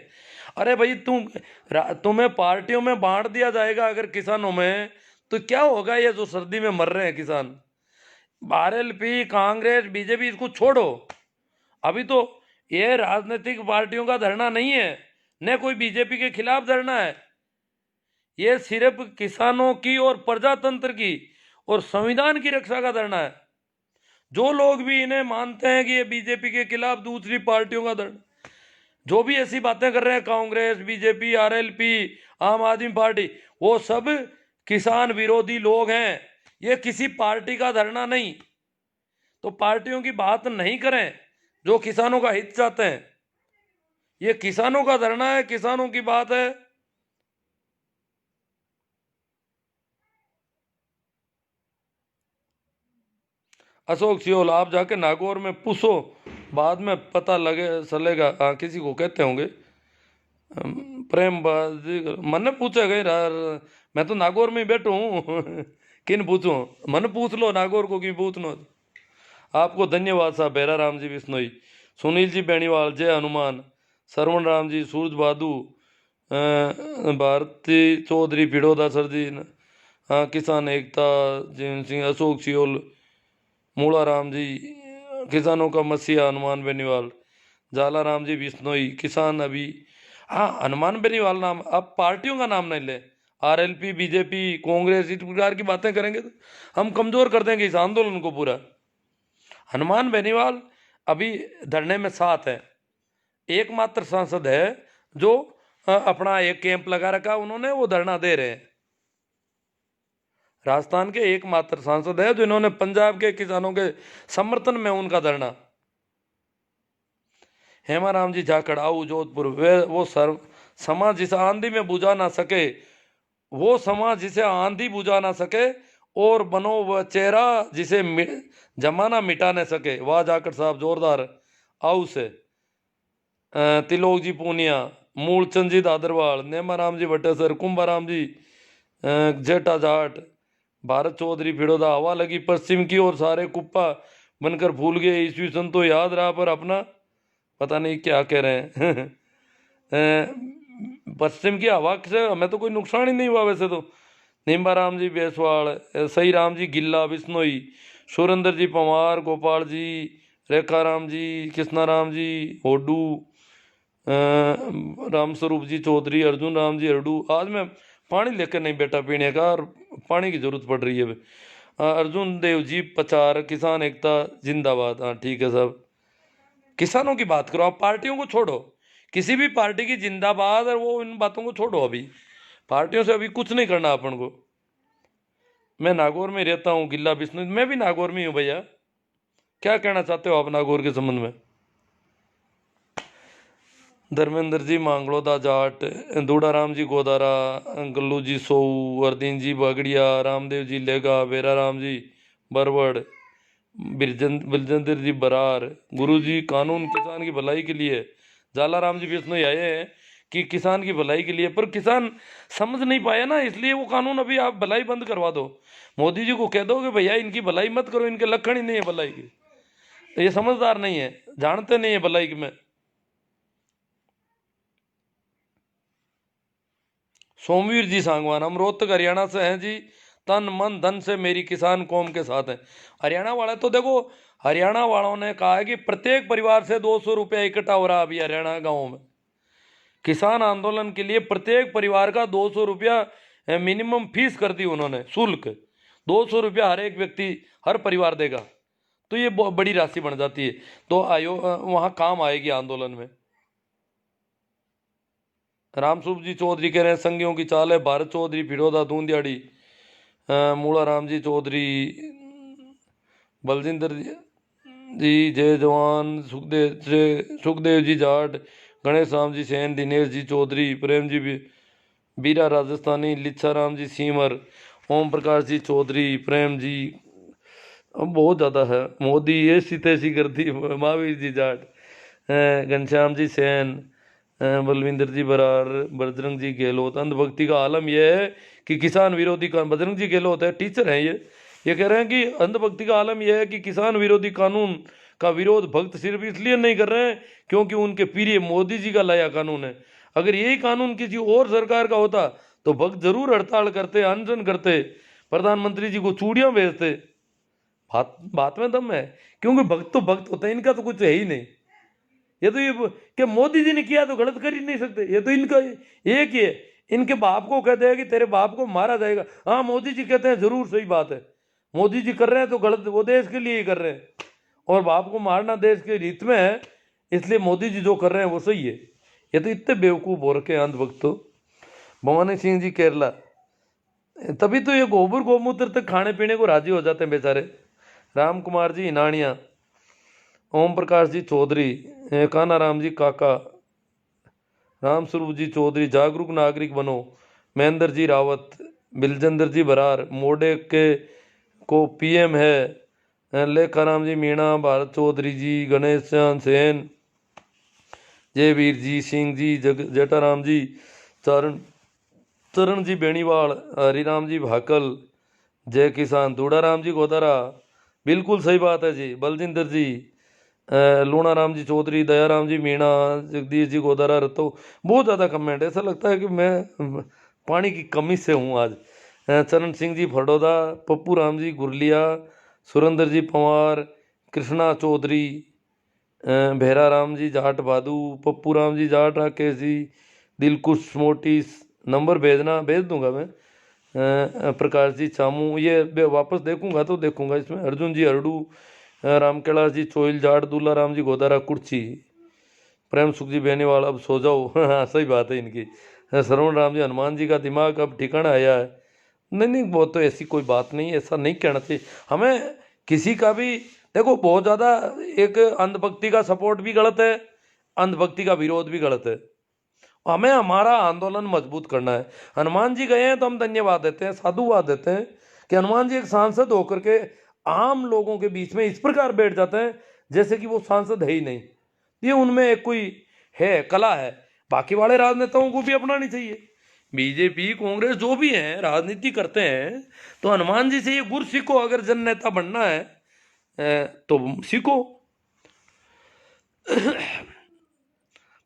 अरे भाई तुम्हें पार्टियों में बांट दिया जाएगा अगर किसानों में, तो क्या होगा? ये जो सर्दी में मर रहे हैं किसान, आरएलपी कांग्रेस बीजेपी इसको छोड़ो। अभी तो ये राजनीतिक पार्टियों का धरना नहीं है, न कोई बीजेपी के खिलाफ धरना है। ये सिर्फ किसानों की और प्रजातंत्र की और संविधान की रक्षा का धरना है। जो लोग भी इन्हें मानते हैं कि ये बीजेपी के खिलाफ दूसरी पार्टियों का धरना, जो भी ऐसी बातें कर रहे हैं कांग्रेस बीजेपी आरएलपी आम आदमी पार्टी, वो सब किसान विरोधी लोग हैं। ये किसी पार्टी का धरना नहीं। तो पार्टियों की बात नहीं करें जो किसानों का हित चाहते हैं। ये किसानों का धरना है, किसानों की बात है। अशोक सियोल, आप जाके नागौर में पूछो, बाद में पता लगे चलेगा। किसी को कहते होंगे प्रेम बाजी, मन पूछे गए। मैं तो नागौर में ही बैठू हूँ किन पूछूं? मन पूछ लो नागौर को, कि पूछ लो। आपको धन्यवाद साहब। बेरा राम जी बिश्नोई, सुनील जी बेनीवाल, जय हनुमान, सरवण राम जी, सूरज बहादू, भारती चौधरी पिड़ोदा सर जी, किसान एकता जीवन सिंह, अशोक सियोल, मूला राम जी, किसानों का मसीहा हनुमान बेनीवाल, जाला राम जी बिश्नोई, किसान अभी। हाँ, हनुमान बेनीवाल नाम, अब पार्टियों का नाम नहीं ले। आरएलपी बीजेपी कांग्रेस इस प्रकार की बातें करेंगे तो हम कमजोर कर देंगे इस आंदोलन को पूरा। हनुमान बेनीवाल अभी धरने में साथ है। एकमात्र सांसद है जो अपना एक कैंप लगा रखा उन्होंने, वो धरना दे रहे हैं। राजस्थान के एकमात्र सांसद है जो इन्होंने पंजाब के किसानों के समर्थन में उनका धरना। हेमाराम जी जाखड़ आऊ जोधपुर, वे वो समाज जिसे आंधी में बुझा ना सके, वो समाज जिसे आंधी बुझा ना सके, और बनो वह चेहरा जिसे जमाना मिटा न सके। वाह जाखड़ साहब, जोरदार आऊ से। तिलोक जी पूनिया, मूलचंद जी दादरवाल, नेमाराम जी भट्टेसर, कुंभाराम जी जेठा जाट, भारत चौधरी फिड़ोदा, हवा लगी पश्चिम की और सारे कुप्पा बनकर भूल गए ईस्वी सन तो याद रहा पर अपना पता नहीं क्या कह रहे हैं। पश्चिम की हवा से हमें तो कोई नुकसान ही नहीं हुआ वैसे तो। नीम्बाराम जी बेसवाड़, सही राम जी गिल्ला बिश्नोई, सुरेंद्र जी पवार, गोपाल जी, रेखा राम जी, कृष्णा राम जी होडू, राम स्वरूप जी चौधरी, अर्जुन राम जी हरडू। आज मैं पानी लेकर नहीं बैठा पीने का, और पानी की जरूरत पड़ रही है। अर्जुन देव जी पचार, किसान एकता जिंदाबाद। हाँ ठीक है साहब, किसानों की बात करो, आप पार्टियों को छोड़ो। किसी भी पार्टी की जिंदाबाद, और वो इन बातों को छोड़ो। अभी पार्टियों से अभी कुछ नहीं करना अपन को। मैं नागौर में रहता हूँ, गिल्ला बिश्नोई, मैं भी नागौर में हूँ भैया। क्या कहना चाहते हो आप नागौर के संबंध में? धर्मेंद्र जी मांगलोदा जाट, दूड़ाराम जी गोदारा, गल्लू जी सोऊ, वर्दीन जी बागड़िया, रामदेव जी लेगा, बेरा राम जी बरवड़, बिरजेंद्र जी बरार, गुरु जी कानून किसान की भलाई के लिए। जाला राम जी बिश्नोई आए हैं कि किसान की भलाई के लिए, पर किसान समझ नहीं पाया ना, इसलिए वो कानून अभी आप भलाई बंद करवा दो। मोदी जी को कह दो कि भैया इनकी भलाई मत करो, इनके लक्षण ही नहीं है भलाई की। ये समझदार नहीं है, जानते नहीं है भलाई की में। सोमवीर जी सांगवान, हम रोहतक हरियाणा से हैं जी, तन मन धन से मेरी किसान कौम के साथ हैं। हरियाणा वाले तो देखो, हरियाणा वालों ने कहा है कि प्रत्येक परिवार से 200 रुपया इकट्ठा हो रहा अभी हरियाणा गाँव में। किसान आंदोलन के लिए प्रत्येक परिवार का 200 रुपया मिनिमम फीस कर दी उन्होंने, शुल्क 200 रुपया हर एक व्यक्ति, हर परिवार देगा, तो ये बहुत बड़ी राशि बन जाती है, तो वहाँ काम आएगी आंदोलन में। रामसूप जी चौधरी कह रहे हैं संघियों की चाल है, भारत चौधरी फिरोदा दूंदियाड़ी, मूला राम जी चौधरी, बलजिंदर जी जय जवान, सुखदेव जी जाट, गणेश राम जी सेन, दिनेश जी चौधरी, प्रेम जी बीरा राजस्थानी, लिच्छा राम जी सीमर, ओम प्रकाश जी चौधरी, प्रेम जी, अब बहुत ज़्यादा है, मोदी ये सी तैसी करती, महावीर जी जाट, घनश्याम जी सेन, बलविंदर जी बरार, बजरंग जी गहलोत। अंधभक्ति का आलम यह है कि किसान विरोधी कानून, बजरंग जी गहलोत है, टीचर हैं ये कह रहे हैं कि अंधभक्ति का आलम यह है कि किसान विरोधी कानून का विरोध भक्त सिर्फ इसलिए नहीं कर रहे हैं क्योंकि उनके प्रिय मोदी जी का लाया कानून है। अगर यही कानून किसी और सरकार का होता तो भक्त जरूर हड़ताल करते, अनशन करते, प्रधानमंत्री जी को चूड़ियां भेजते। बात में दम है, क्योंकि भक्त तो भक्त होता है, इनका तो कुछ है ही नहीं। ये तो ये कि मोदी जी ने किया तो गलत कर ही नहीं सकते, ये तो इनका एक ही है। इनके बाप को कहते हैं कि तेरे बाप को मारा जाएगा, हाँ मोदी जी कहते हैं जरूर सही बात है, मोदी जी कर रहे हैं तो गलत, वो देश के लिए ही कर रहे हैं, और बाप को मारना देश के हित में है, इसलिए मोदी जी जो कर रहे हैं वो सही है। ये तो इतने बेवकूफ़ हो रखे हैं अंधभक्त। तो भवानी सिंह जी केरला, तभी तो ये गोबर गोमूत्र तक खाने पीने को राजी हो जाते हैं बेचारे। राम कुमार जी हिनानिया, ओम प्रकाश जी चौधरी, काना राम जी काका, राम स्वरूप जी चौधरी, जागरूक नागरिक बनो, महेंद्र जी रावत, बिलजिंदर जी बरार, मोडे के को पीएम है, लेखाराम जी मीणा, भारत चौधरी जी, गणेश चंद सेन, जयवीर जी सिंह जी, जटाराम जी, चरण जी बेणीवाल, हरिराम जी भाकल, जय किसान, दूड़ाराम जी गोदारा, बिल्कुल सही बात है जी, बलजिंदर जी, लूणा राम जी चौधरी, दयाराम जी मीणा, जगदीश जी गोदारा रतो, बहुत ज़्यादा कमेंट है, ऐसा लगता है कि मैं पानी की कमी से हूँ आज। चरण सिंह जी फरडोदा, पप्पू राम जी गुरलिया, सुरेंद्र जी पंवार, कृष्णा चौधरी, भेरा राम जी जाट बादू, पप्पू राम जी जाट, राकेश जी, दिलकुश मोटी, नंबर भेजना, भेज दूंगा मैं। प्रकाश जी चामू, ये वापस देखूंगा तो देखूंगा इसमें। अर्जुन जी अरडू, राम कैलाश जी चोइल जाट, दूल्हा राम जी गोदारा कुर्ची, प्रेम सुख जी बेनीवाल, अब सो जाओ हाँ सही बात है इनकी। श्रवण राम जी, हनुमान जी का दिमाग अब ठिकाना आया है। नहीं नहीं, वो तो ऐसी कोई बात नहीं, ऐसा नहीं कहना चाहिए हमें किसी का भी। देखो बहुत ज़्यादा एक अंधभक्ति का सपोर्ट भी गलत है, अंधभक्ति का विरोध भी गलत है। हमें हमारा आंदोलन मजबूत करना है। हनुमान जी गए हैं तो हम धन्यवाद देते हैं, साधुवाद देते हैं कि हनुमान जी एक सांसद होकर के आम लोगों के बीच में इस प्रकार बैठ जाते हैं जैसे कि वो सांसद है ही नहीं। ये उनमें एक कोई है, कला है। बाकी वाले राजनेताओं को भी अपनानी चाहिए। बीजेपी कांग्रेस जो भी हैं राजनीति करते हैं तो हनुमान जी से ये गुर सीखो। अगर जन नेता बनना है तो सीखो।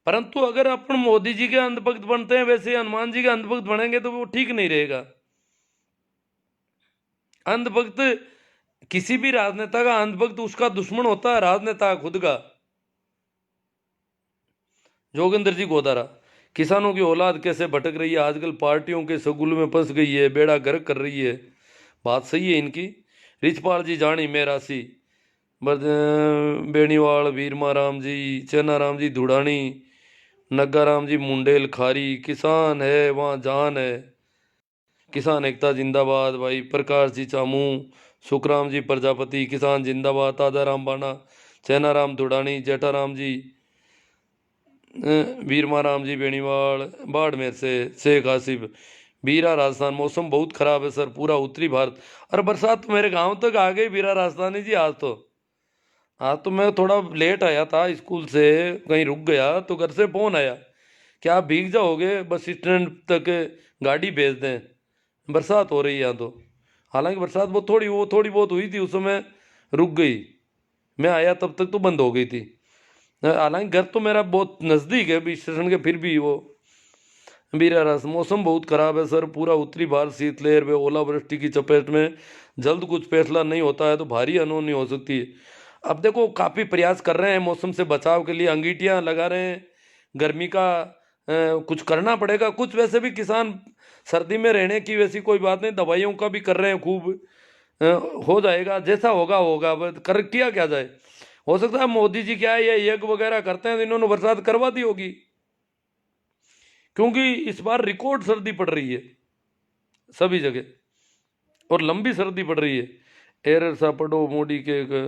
परंतु अगर अपन मोदी जी के अंधभक्त बनते हैं वैसे हनुमान जी के अंधभक्त बनेंगे तो वो ठीक नहीं रहेगा। अंधभक्त किसी भी राजनेता का अंधभक्त उसका दुश्मन होता है, राजनेता खुद का। जोगिंदर जी गोदारा, किसानों की औलाद कैसे भटक रही है, आजकल पार्टियों के सगुल में फंस गई है, बेड़ा गर्क कर रही है। बात सही है इनकी। रिचपाल जी जानी मेरासी, बेणीवाल, वीरमा राम जी, चेना राम जी धुड़ानी, नग्गा राम जी मुंडेल खारी, किसान है वहाँ जान है, किसान एकता जिंदाबाद भाई। प्रकाश जी चामू, सुखराम जी प्रजापति, किसान जिंदाबाद। ताजा राम बाना, चैना राम धुड़ानी, जेठाराम जी, वीरमा राम जी बेणीवाल, बाड़मेर से शेख आसिफ, बीरा राजस्थान। मौसम बहुत खराब है सर, पूरा उत्तरी भारत। और बरसात तो मेरे गांव तक आ गई बीरा राजस्थानी जी। आज तो मैं थोड़ा लेट आया था स्कूल से, कहीं रुक गया तो घर से फ़ोन आया कि आप भीग जाओगे, बस स्टैंड तक गाड़ी भेज दें, बरसात हो रही है यहाँ तो। हालांकि बरसात वो थोड़ी बहुत हुई थी, उस समय रुक गई। मैं आया तब तक तो बंद हो गई थी। हालांकि घर तो मेरा बहुत नज़दीक है भी स्टेशन के, फिर भी वो बीरा रस मौसम बहुत खराब है सर, पूरा उत्तरी भारत शीतलहर व ओलावृष्टि की चपेट में, जल्द कुछ फैसला नहीं होता है तो भारी अनहोनी हो सकती है। अब देखो काफ़ी प्रयास कर रहे हैं मौसम से बचाव के लिए, अंगीठियाँ लगा रहे हैं, गर्मी का कुछ करना पड़ेगा कुछ। वैसे भी किसान सर्दी में रहने की वैसी कोई बात नहीं, दवाइयों का भी कर रहे हैं खूब, अ, हो जाएगा जैसा होगा होगा, अब कर किया क्या जाए। हो सकता है मोदी जी क्या है ये यज्ञ वगैरह करते हैं तो इन्होंने बरसात करवा दी होगी, क्योंकि इस बार रिकॉर्ड सर्दी पड़ रही है सभी जगह और लंबी सर्दी पड़ रही है। एरर सा पढ़ो मोदी के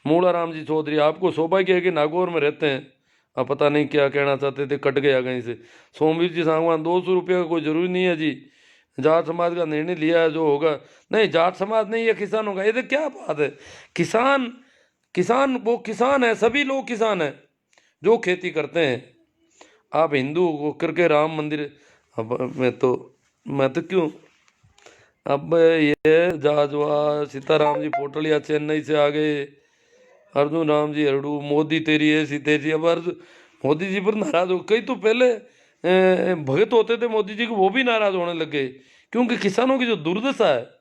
मूलाराम जी चौधरी, आपको सौभाग्य है कि नागौर में रहते हैं। अब पता नहीं क्या कहना चाहते थे, कट गया कहीं से। सोमवीर जी सांगवान, 200 रुपये का कोई जरूरी नहीं है जी, जाट समाज का निर्णय लिया है जो होगा। नहीं जाट समाज नहीं, ये किसानों का। ये तो क्या बात है, किसान किसान वो किसान है, सभी लोग किसान हैं जो खेती करते हैं। आप हिंदू होकर के राम मंदिर, अब मैं तो क्यों, अब ये जाजवा सीताराम जी पोटलिया चेन्नई से आ गए, अर्जुन राम जी हरडू, मोदी तेरी ऐसी तेरी। अब अर्जुन मोदी जी पर नाराज हो कई, तो पहले भगत होते थे मोदी जी के, वो भी नाराज होने लग गए, क्योंकि किसानों की जो दुर्दशा है।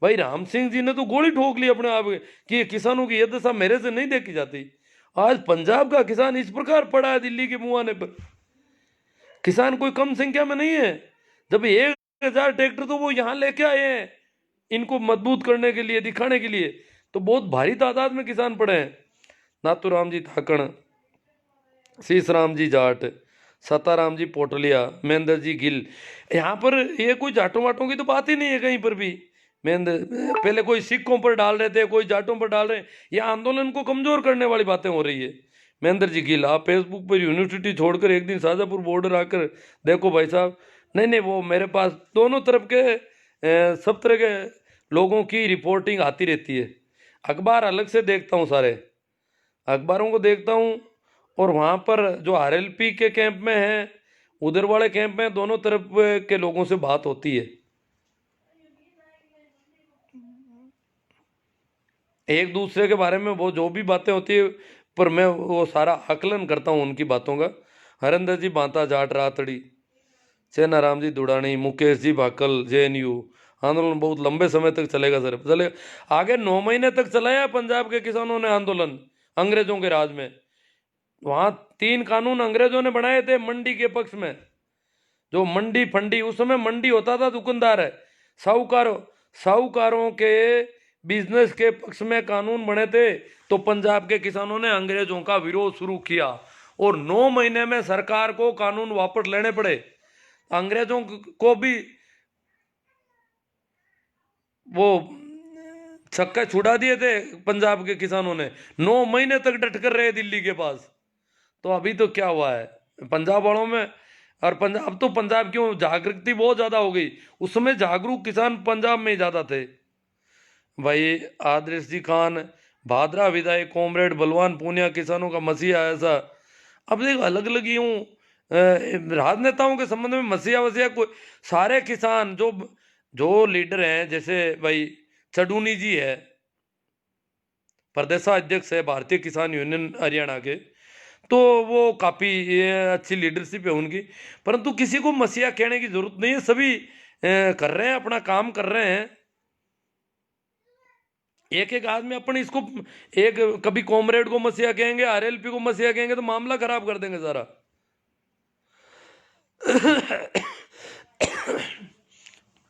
भाई राम सिंह जी ने तो गोली ठोक ली अपने आप कि ये किसानों की ये दशा मेरे से नहीं देखी जाती। आज पंजाब का किसान इस प्रकार पड़ा है दिल्ली के मुंह आने पर। किसान कोई कम संख्या में नहीं है, जब 1,000 ट्रैक्टर तो वो यहाँ लेके आए हैं इनको मजबूत करने के लिए, दिखाने के लिए, तो बहुत भारी तादाद में किसान पड़े हैं। नाथूराम जी थाकण, शीशराम जी जाट, सताराम जी पोटलिया, महेंद्र जी गिल, यहाँ पर ये कोई जाटों वाटों की तो बात ही नहीं है कहीं पर भी। महेंद्र पहले कोई सिखों पर डाल रहे थे, कोई जाटों पर डाल रहे हैं, ये आंदोलन को कमजोर करने वाली बातें हो रही है। महेंद्र जी गिल, आप फेसबुक पर यूनिवर्सिटी छोड़कर एक दिन शाजापुर बॉर्डर आकर देखो भाई साहब। नहीं नहीं, वो मेरे पास दोनों तरफ के सब तरह के लोगों की रिपोर्टिंग आती रहती है। अखबार अलग से देखता हूँ, सारे अखबारों को देखता हूँ, और वहाँ पर जो आरएलपी के कैंप में हैं, उधर वाले कैंप में, दोनों तरफ के लोगों से बात होती है। एक दूसरे के बारे में वो जो भी बातें होती है, पर मैं वो सारा आकलन करता हूँ उनकी बातों का। हरिंदर जी बांता जाट रातड़ी, सेनाराम जी दुड़ानी, मुकेश जी भाकल जेएनयू, आंदोलन बहुत लंबे समय तक चलेगा सर, चलेगा आगे। 9 महीने तक चलाया पंजाब के किसानों ने आंदोलन अंग्रेजों के राज में। वहाँ 3 कानून अंग्रेजों ने बनाए थे मंडी के पक्ष में। जो मंडी फंडी, उस समय मंडी होता था दुकानदार है, साहूकारों के बिजनेस के पक्ष में कानून बने थे। तो पंजाब के किसानों ने अंग्रेजों का विरोध शुरू किया और 9 महीने में सरकार को कानून वापस लेने पड़े। अंग्रेजों को भी वो छक्के छुड़ा दिए थे पंजाब के किसानों ने। 9 महीने तक डट कर रहे दिल्ली के पास। तो अभी तो क्या हुआ है पंजाब वालों में, और पंजाब तो पंजाब क्यों जागृति बहुत ज्यादा हो गई। उस समय जागरूक किसान पंजाब में ज्यादा थे। भाई आदर्श जी खान, भादरा विधायक, कॉमरेड बलवान पूनिया, किसानों का मसीहा ऐसा। अब देख अलग अलग यूं राजनेताओं के संबंध में मसीहा वसीहा कोई, सारे किसान जो जो लीडर हैं, जैसे भाई चडूनी जी है, प्रदेशाध्यक्ष है भारतीय किसान यूनियन हरियाणा के, तो वो काफ़ी अच्छी लीडरशिप है उनकी। परंतु किसी को मसीहा कहने की जरूरत नहीं है, सभी कर रहे हैं अपना काम कर रहे हैं। एक एक आदमी अपन इसको, एक कभी कॉमरेड को मसीहा कहेंगे, आरएलपी को मसीहा कहेंगे तो मामला खराब कर देंगे सारा।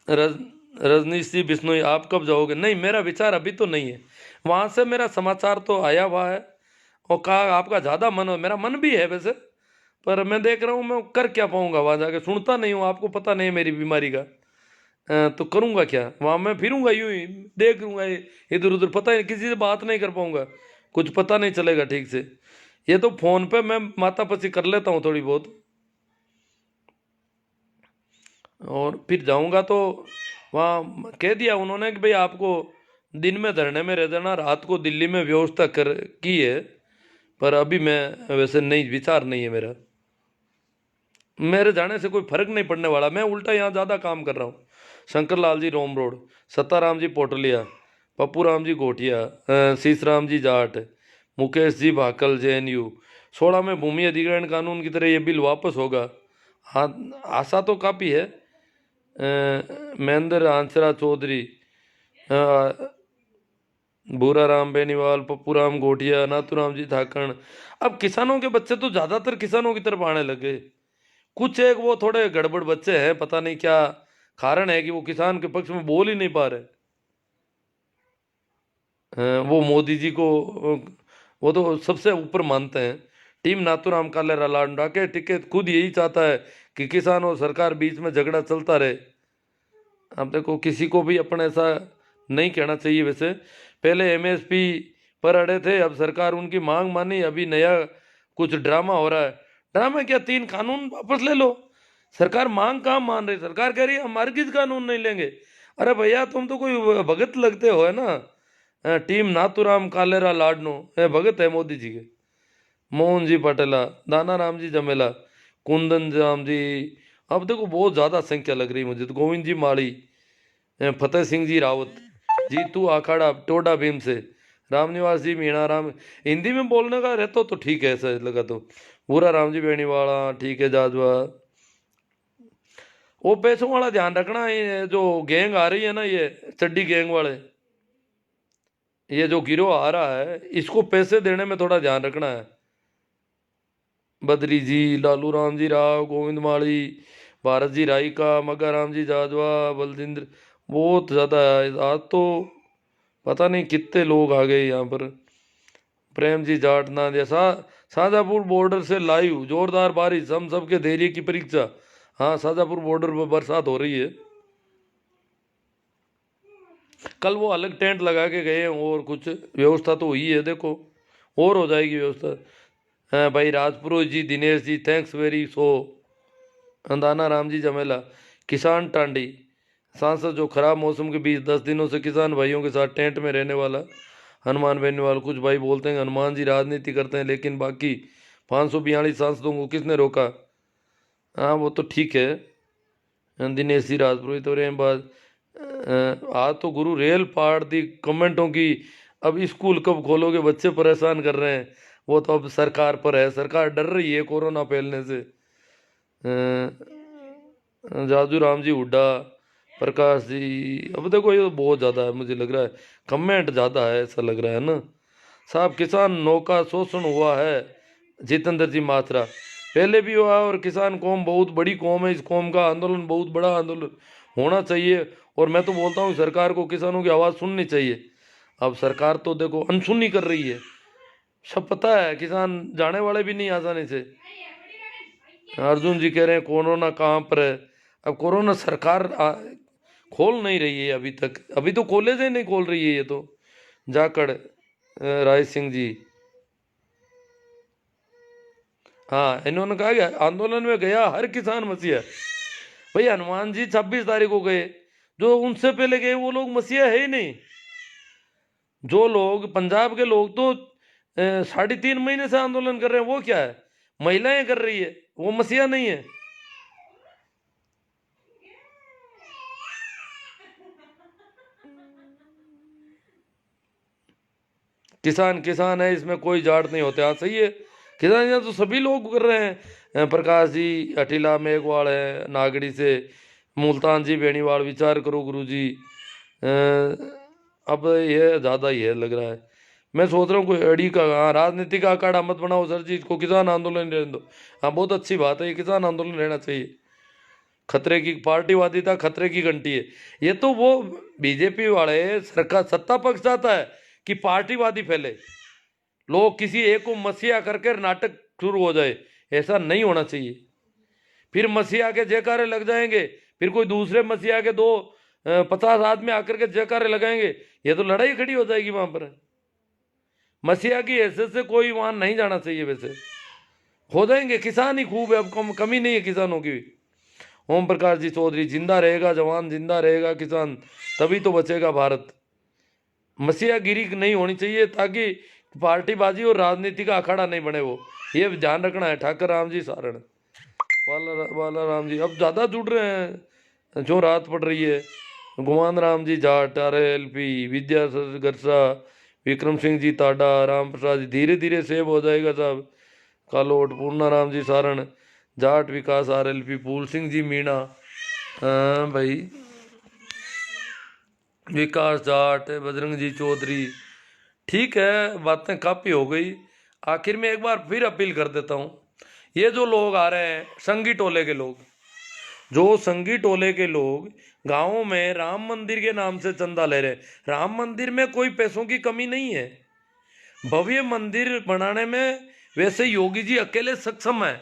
रजनीश जी बिश्नोई, आप कब जाओगे? नहीं, मेरा विचार अभी तो नहीं है। वहां से मेरा समाचार तो आया हुआ है और कहा आपका ज़्यादा मन हो, मेरा मन भी है वैसे, पर मैं देख रहा हूँ मैं कर क्या पाऊंगा वहां जाके, सुनता नहीं हूँ, आपको पता नहीं है मेरी बीमारी का। तो करूंगा क्या वहां, मैं फिरूंगा यूं ही, देख लूंगा इधर उधर, पता ही किसी से बात नहीं कर पाऊंगा, कुछ पता नहीं चलेगा ठीक से। ये तो फोन पे मैं मातापची कर लेता हूँ थोड़ी बहुत, और फिर जाऊंगा तो वहाँ कह दिया उन्होंने कि भाई आपको दिन में धरने में रह जाना, रात को दिल्ली में व्यवस्था कर की है, पर अभी मैं वैसे नहीं, विचार नहीं है मेरा, मेरे जाने से कोई फर्क नहीं पड़ने वाला, मैं उल्टा यहाँ ज़्यादा काम कर रहा हूँ। शंकर लाल जी रोम रोड, सत्ताराम जी पोटलिया, पप्पू राम जी गोटिया, शीशराम जी जाट, मुकेश जी भाकल जेएनयू। 16 में भूमि अधिग्रहण कानून की तरह ये बिल वापस होगा। हाँ, आशा तो काफ़ी है। महेंद्र आंसरा चौधरी, भूरा राम बेनीवाल, पप्पू राम गोटिया, नाथूराम जी थाकण। अब किसानों के बच्चे तो ज्यादातर किसानों की तरफ आने लगे। कुछ एक वो थोड़े गड़बड़ बच्चे हैं, पता नहीं क्या कारण है कि वो किसान के पक्ष में बोल ही नहीं पा रहे। वो मोदी जी को वो तो सबसे ऊपर मानते हैं। टीम नाथूराम कालेरा लांडा के टिकट खुद यही चाहता है कि किसान और सरकार बीच में झगड़ा चलता रहे। अब देखो, किसी को भी अपने ऐसा नहीं कहना चाहिए। वैसे पहले एमएसपी पर अड़े थे, अब सरकार उनकी मांग मानी, अभी नया कुछ ड्रामा हो रहा है। ड्रामा क्या, 3 कानून वापस ले लो। सरकार मांग कहाँ मान रही, सरकार कह रही है हम हरगिज कानून नहीं लेंगे। अरे भैया, तुम तो कोई भगत लगते हो, है ना। टीम नाथूराम कालेरा लाडनो भगत है मोदी जी के। मोहन जी पटेला, दाना राम जी जमेला, कुंदन राम जी। अब देखो बहुत ज्यादा संख्या लग रही है मुझे तो। गोविंद जी माली, फतेह सिंह जी रावत, जीतू आखाड़ा टोडा भीम से, रामनिवास जी मीणा राम। हिंदी में बोलने का रहता तो ठीक है, ऐसा लगा तो। भूरा राम जी बेनीवाला, ठीक है जाजवा। वो पैसों वाला ध्यान रखना, ये जो गैंग आ रही है ना, ये चड्डी गैंग वाले, ये जो गिरोह आ रहा है, इसको पैसे देने में थोड़ा ध्यान रखना है। बद्री जी, लालू राम जी राव, गोविंद माली, भारत जी राई का, मग्गा राम जी जाजवा, बलजिंद्र, बहुत ज़्यादा है आज तो। पता नहीं कितने लोग आ गए यहाँ पर। प्रेम जी जाट ना जैसा। शाहजहाँपुर बॉर्डर से लाइव जोरदार बारिश, हम सबके धैर्य की परीक्षा। हाँ, शाहजहाँपुर बॉर्डर पर बरसात हो रही है। कल वो अलग टेंट लगा के गए हैं, और कुछ व्यवस्था तो हुई है, देखो और हो जाएगी व्यवस्था। हाँ भाई, राजपुरोहित जी, Dinesh ji, thanks very so. अंदाना Ram ji जमेला, किसान टांडी, सांसद जो खराब मौसम के बीच 10 दिनों से किसान भाइयों के साथ टेंट में रहने वाला हनुमान बेनीवाल। कुछ भाई बोलते हैं हनुमान जी राजनीति करते हैं, लेकिन बाकी 542 सांसदों को किसने रोका। हाँ, वो तो ठीक है। दिनेश जी राजपुरोहित और बाद आज तो गुरु रेल पाड़ दी कमेंटों की। अब स्कूल कब खोलोगे, बच्चे परेशान कर रहे हैं। वो तो अब सरकार पर है, सरकार डर रही है कोरोना फैलने से। जादू राम जी हुड्डा, प्रकाश जी। अब देखो, ये तो बहुत ज़्यादा है, मुझे लग रहा है कमेंट ज़्यादा है, ऐसा लग रहा है ना साहब। किसान नौका शोषण हुआ है, जितेंद्र जी मात्रा। पहले भी हुआ, और किसान कौम बहुत बड़ी कौम है, इस कौम का आंदोलन बहुत बड़ा आंदोलन होना चाहिए। और मैं तो बोलता हूँ सरकार को किसानों की आवाज़ सुननी चाहिए। अब सरकार तो देखो अनसुनी कर रही है, सब पता है, किसान जाने वाले भी नहीं आसानी से। अर्जुन जी कह रहे हैं कोरोना कहाँ पर है। अब कोरोना सरकार खोल नहीं रही है अभी तक, अभी तो कॉलेज ही नहीं खोल रही है ये तो। जाकड़ राय सिंह जी, हाँ, इन्होंने कहा कि आंदोलन में गया हर किसान मसीहा। भाई हनुमान जी 26 तारीख को गए, जो उनसे पहले गए वो लोग मसीहा है ही नहीं। जो लोग पंजाब के लोग तो 3.5 महीने से आंदोलन कर रहे हैं, वो क्या है, महिलाएं कर रही है, वो मसीहा नहीं है। किसान किसान है, इसमें कोई जाट नहीं होते। हाँ सही है, किसान यहाँ तो सभी लोग कर रहे हैं। प्रकाश जी अटीला मेघवाल है नागड़ी से, मुल्तान जी बेनीवाल, विचार करो गुरु जी। अब ये ज़्यादा ही है लग रहा है। मैं सोच रहा हूँ कोई अड़ी का, हाँ, राजनीति का अखाड़ा मत बनाओ सर जी, इसको किसान आंदोलन रहने दो। हाँ, बहुत अच्छी बात है, ये किसान आंदोलन रहना चाहिए। खतरे की पार्टीवादिता खतरे की घंटी है। ये तो वो बीजेपी वाले सरकार सत्ता पक्ष चाहता है कि पार्टीवादी फैले, लोग किसी एक को मसीहा करके नाटक शुरू हो जाए। ऐसा नहीं होना चाहिए। फिर मसीहा के जयकारे लग जाएंगे, फिर कोई दूसरे मसीहा के 50 आदमी आकर के जयकारे लगाएंगे, ये तो लड़ाई खड़ी हो जाएगी वहां पर। मसीहा की हैसियत से कोई वहां नहीं जाना चाहिए। वैसे हो जाएंगे, किसान ही खूब है, अब कमी नहीं है किसानों की। ओम प्रकाश जी चौधरी, जिंदा रहेगा जवान, जिंदा रहेगा किसान, तभी तो बचेगा भारत। मसीहागिरी नहीं होनी चाहिए, ताकि पार्टीबाजी और राजनीति का अखाड़ा नहीं बने, वो ये ध्यान रखना है। ठाकर राम जी सारण, बाला राम जी अब ज़्यादा जुड़ रहे हैं जो रात पड़ रही है। गुमान राम जी जाट, RLP, विद्या गरसा, विक्रम सिंह जी ताडा, राम प्रसाद जी, धीरे धीरे सेव हो जाएगा साहब। कालोट, पूर्णा राम जी सारण, जाट विकास RLP फूल सिंह जी मीणा, भाई विकास जाट, बजरंग जी चौधरी। ठीक है, बातें काफ़ी हो गई। आखिर में एक बार फिर अपील कर देता हूँ, ये जो लोग आ रहे हैं संगी टोले के लोग, जो संगी टोले के लोग गाँव में राम मंदिर के नाम से चंदा ले रहे हैं। राम मंदिर में कोई पैसों की कमी नहीं है, भव्य मंदिर बनाने में वैसे योगी जी अकेले सक्षम है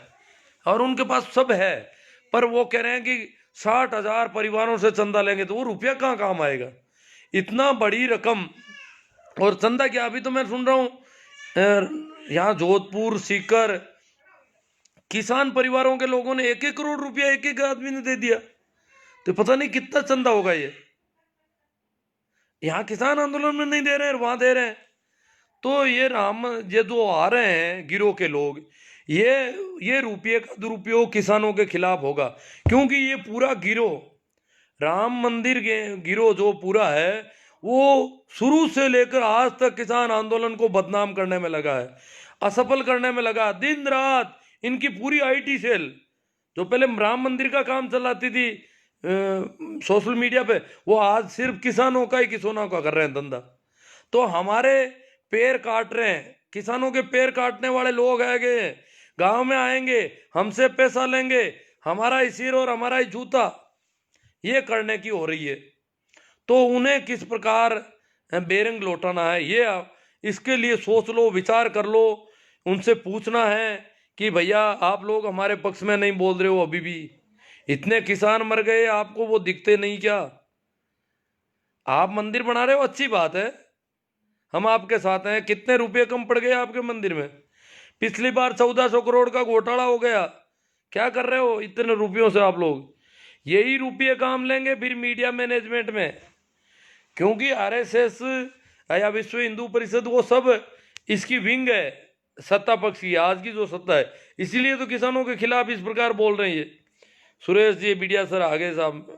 और उनके पास सब है, पर वो कह रहे हैं कि 60,000 परिवारों से चंदा लेंगे, तो वो रुपया कहाँ काम आएगा, इतना बड़ी रकम। और चंदा क्या, अभी तो मैं सुन रहा हूँ यहाँ जोधपुर सीकर किसान परिवारों के लोगों ने 1-1 करोड़ रुपया एक एक आदमी ने दे दिया, तो पता नहीं कितना चंदा होगा ये। यहाँ किसान आंदोलन में नहीं दे रहे हैं, वहां दे रहे हैं। तो ये जो आ रहे हैं गिरोह के लोग, ये रुपये का दुरुपयोग किसानों के खिलाफ होगा, क्योंकि ये पूरा गिरोह, राम मंदिर के गिरोह जो पूरा है, वो शुरू से लेकर आज तक किसान आंदोलन को बदनाम करने में लगा है, असफल करने में लगा। दिन रात इनकी पूरी IT सेल, जो पहले राम मंदिर का काम चलाती थी सोशल मीडिया पे, वो आज सिर्फ किसानों का ही, किसानों का कर रहे हैं धंधा। तो हमारे पैर काट रहे हैं, किसानों के पैर काटने वाले लोग आएंगे, गांव में आएंगे, हमसे पैसा लेंगे, हमारा ही सिर और हमारा ही जूता, ये करने की हो रही है। तो उन्हें किस प्रकार बेरंग लौटाना है, ये इसके लिए सोच लो, विचार कर लो। उनसे पूछना है कि भैया आप लोग हमारे पक्ष में नहीं बोल रहे हो, अभी भी इतने किसान मर गए, आपको वो दिखते नहीं क्या? आप मंदिर बना रहे हो, अच्छी बात है, हम आपके साथ हैं। कितने रुपए कम पड़ गए आपके मंदिर में? पिछली बार 1400 करोड़ का घोटाला हो गया, क्या कर रहे हो इतने रुपयों से आप लोग? यही रुपये काम लेंगे फिर मीडिया मैनेजमेंट में, क्योंकि RSS या विश्व हिंदू परिषद वो सब इसकी विंग है, सत्ता पक्ष की, आज की जो सत्ता है, इसीलिए तो किसानों के खिलाफ इस प्रकार बोल रहे हैं। सुरेश जी मीडिया सर आगे साहब,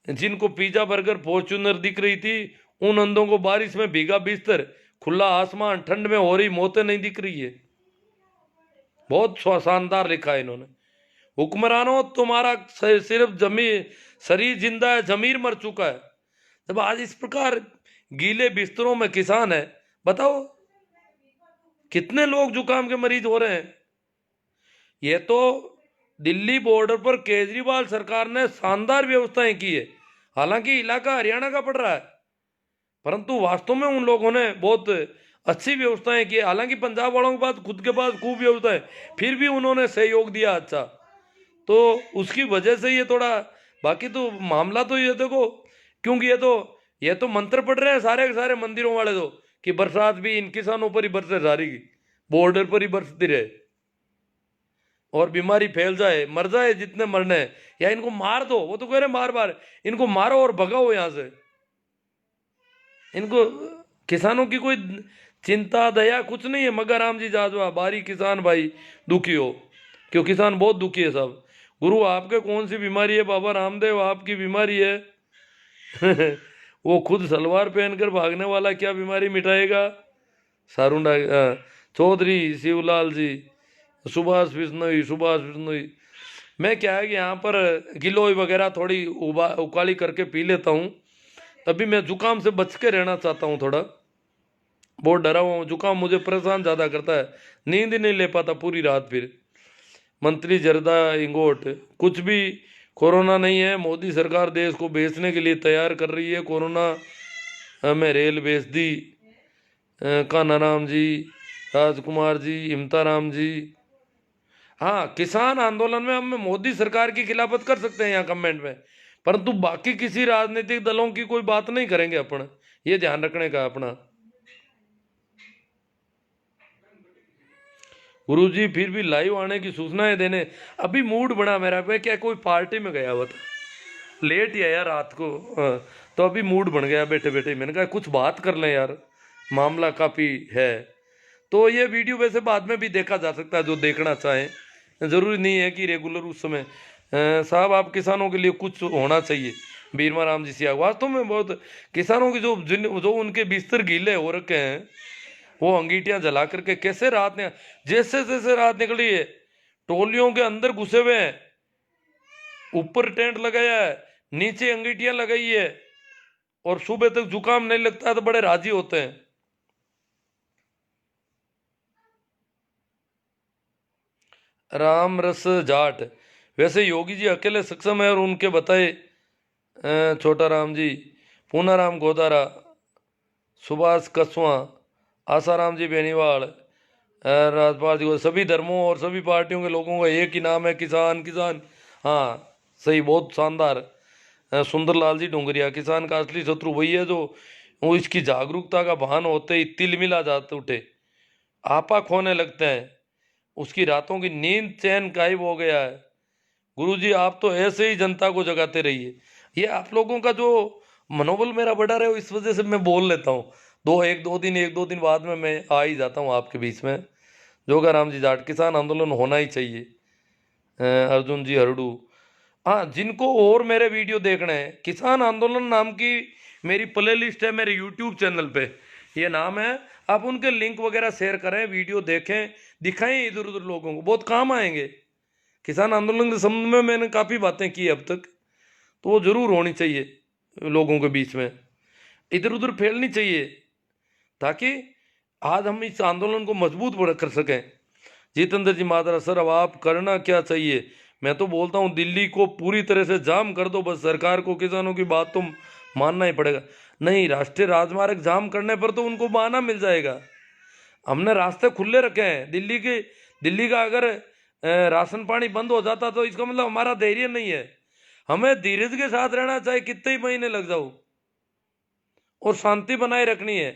जिनको पिज्जा बर्गर फॉर्च्यूनर दिख रही थी, उन अंधों को बारिश में भीगा बिस्तर, खुला आसमान, ठंड में हो रही मौतें नहीं दिख रही है। बहुत शानदार लिखा है इन्होंने। हुक्मरानों तुम्हारा सिर्फ जमीर, शरीर जिंदा है, जमीर मर चुका है। जब आज इस प्रकार गीले बिस्तरों में किसान है, बताओ कितने लोग जुकाम के मरीज हो रहे हैं। ये तो दिल्ली बॉर्डर पर केजरीवाल सरकार ने शानदार व्यवस्थाएं की है, हालांकि इलाका हरियाणा का पड़ रहा है, परंतु वास्तव में उन लोगों ने बहुत अच्छी व्यवस्थाएं की। हालांकि पंजाब वालों के पास खुद के पास खूब व्यवस्था है, फिर भी उन्होंने सहयोग दिया अच्छा, तो उसकी वजह से ये थोड़ा, बाकी तो मामला तो ये देखो, क्योंकि ये तो मंत्र पढ़ रहे हैं सारे के सारे मंदिरों वाले, तो कि बरसात भी इन किसानों पर ही बरसे, सारी की बॉर्डर पर ही बरसती रहे और बीमारी फैल जाए, मर जाए जितने मरने हैं, या इनको मार दो। वो तो कह रहे मार मार, इनको मारो और भगाओ यहां से। इनको किसानों की कोई चिंता दया कुछ नहीं है। मगर राम जी जाजवा, बारी किसान भाई दुखी हो, क्यों किसान बहुत दुखी है साहब। गुरु आपके कौन सी बीमारी है? बाबा रामदेव आपकी बीमारी है वो खुद सलवार पहनकर भागने वाला क्या बीमारी मिटाएगा? सारुंडा चौधरी, शिवलाल जी, सुभाष बिश्नोई। मैं क्या है कि यहाँ पर गिलोय वगैरह थोड़ी उकाली करके पी लेता हूँ, तभी मैं जुकाम से बच के रहना चाहता हूँ। थोड़ा बहुत डरा हुआ हूँ, जुकाम मुझे परेशान ज़्यादा करता है, नींद नहीं ले पाता पूरी रात। फिर मंत्री जरदा इंगोट, कुछ भी कोरोना नहीं है, मोदी सरकार देश को बेचने के लिए तैयार कर रही है। कोरोना में रेल बेच दी। कानाराम जी, राजकुमार जी, इमता राम जी। हाँ, किसान आंदोलन में हम मोदी सरकार की खिलाफत कर सकते हैं यहाँ कमेंट में, परंतु बाकी किसी राजनीतिक दलों की कोई बात नहीं करेंगे अपन, ये ध्यान रखने का अपना। गुरुजी फिर भी लाइव आने की सूचनाएं देने, अभी मूड बना मेरा, मैं क्या कोई पार्टी में गया हुआ था, लेट ही आया रात को, तो अभी मूड बन गया बैठे बैठे। मैंने कहा कुछ बात कर लें यार, मामला काफ़ी है। तो ये वीडियो वैसे बाद में भी देखा जा सकता है, जो देखना चाहें, ज़रूरी नहीं है कि रेगुलर उस समय। साहब आप किसानों के लिए कुछ होना चाहिए। बीरमा राम जी सिया, वास्तव में बहुत किसानों की जो उनके बिस्तर गीले हो रखे हैं, वो अंगीठियां जला करके कैसे रात ने, जैसे जैसे रात निकली है टोलियों के अंदर घुसे हुए हैं, ऊपर टेंट लगाया है, नीचे अंगीठियां लगाई है, और सुबह तक जुकाम नहीं लगता है तो बड़े राजी होते हैं। राम रस जाट, वैसे योगी जी अकेले सक्षम है और उनके बताए छोटा राम जी, पूनाराम गोदारा, सुभाष कसवा, आसाराम जी बेनीवाल, राजपाल जी को, सभी धर्मों और सभी पार्टियों के लोगों का एक ही नाम है, किसान किसान। हाँ सही, बहुत शानदार। सुंदरलाल जी डोंगरिया, किसान का असली शत्रु वही है जो वो इसकी जागरूकता का भान होते ही तिलमिला जाते उठे, आपा खोने लगते हैं, उसकी रातों की नींद चैन गायब हो गया है। गुरुजी आप तो ऐसे ही जनता को जगाते रहिए। ये आप लोगों का जो मनोबल मेरा बढ़ा रहे हो, इस वजह से मैं बोल लेता हूँ। एक दो दिन बाद में मैं आ ही जाता हूँ आपके बीच में। जोगाराम जी जाट, किसान आंदोलन होना ही चाहिए। अर्जुन जी हरडू, हाँ जिनको और मेरे वीडियो देखने हैं, किसान आंदोलन नाम की मेरी प्ले लिस्ट है मेरे यूट्यूब चैनल पे, ये नाम है। आप उनके लिंक वगैरह शेयर करें, वीडियो देखें, दिखाएं इधर उधर लोगों को, बहुत काम आएंगे। किसान आंदोलन के संबंध में मैंने काफ़ी बातें की अब तक, तो वो जरूर होनी चाहिए लोगों के बीच में, इधर उधर फैलनी चाहिए, ताकि आज हम इस आंदोलन को मजबूत कर सकें। जितेंद्र जी मादरा, सर अब आप करना क्या चाहिए? मैं तो बोलता हूँ दिल्ली को पूरी तरह से जाम कर दो, बस सरकार को किसानों की बात तो मानना ही पड़ेगा। नहीं, राष्ट्रीय राजमार्ग जाम करने पर तो उनको बहाना मिल जाएगा। हमने रास्ते खुले रखे हैं। दिल्ली का अगर राशन पानी बंद हो जाता तो इसका मतलब हमारा धैर्य नहीं है। हमें धीरज के साथ रहना, चाहे कितने ही महीने लग जाओ, और शांति बनाए रखनी है,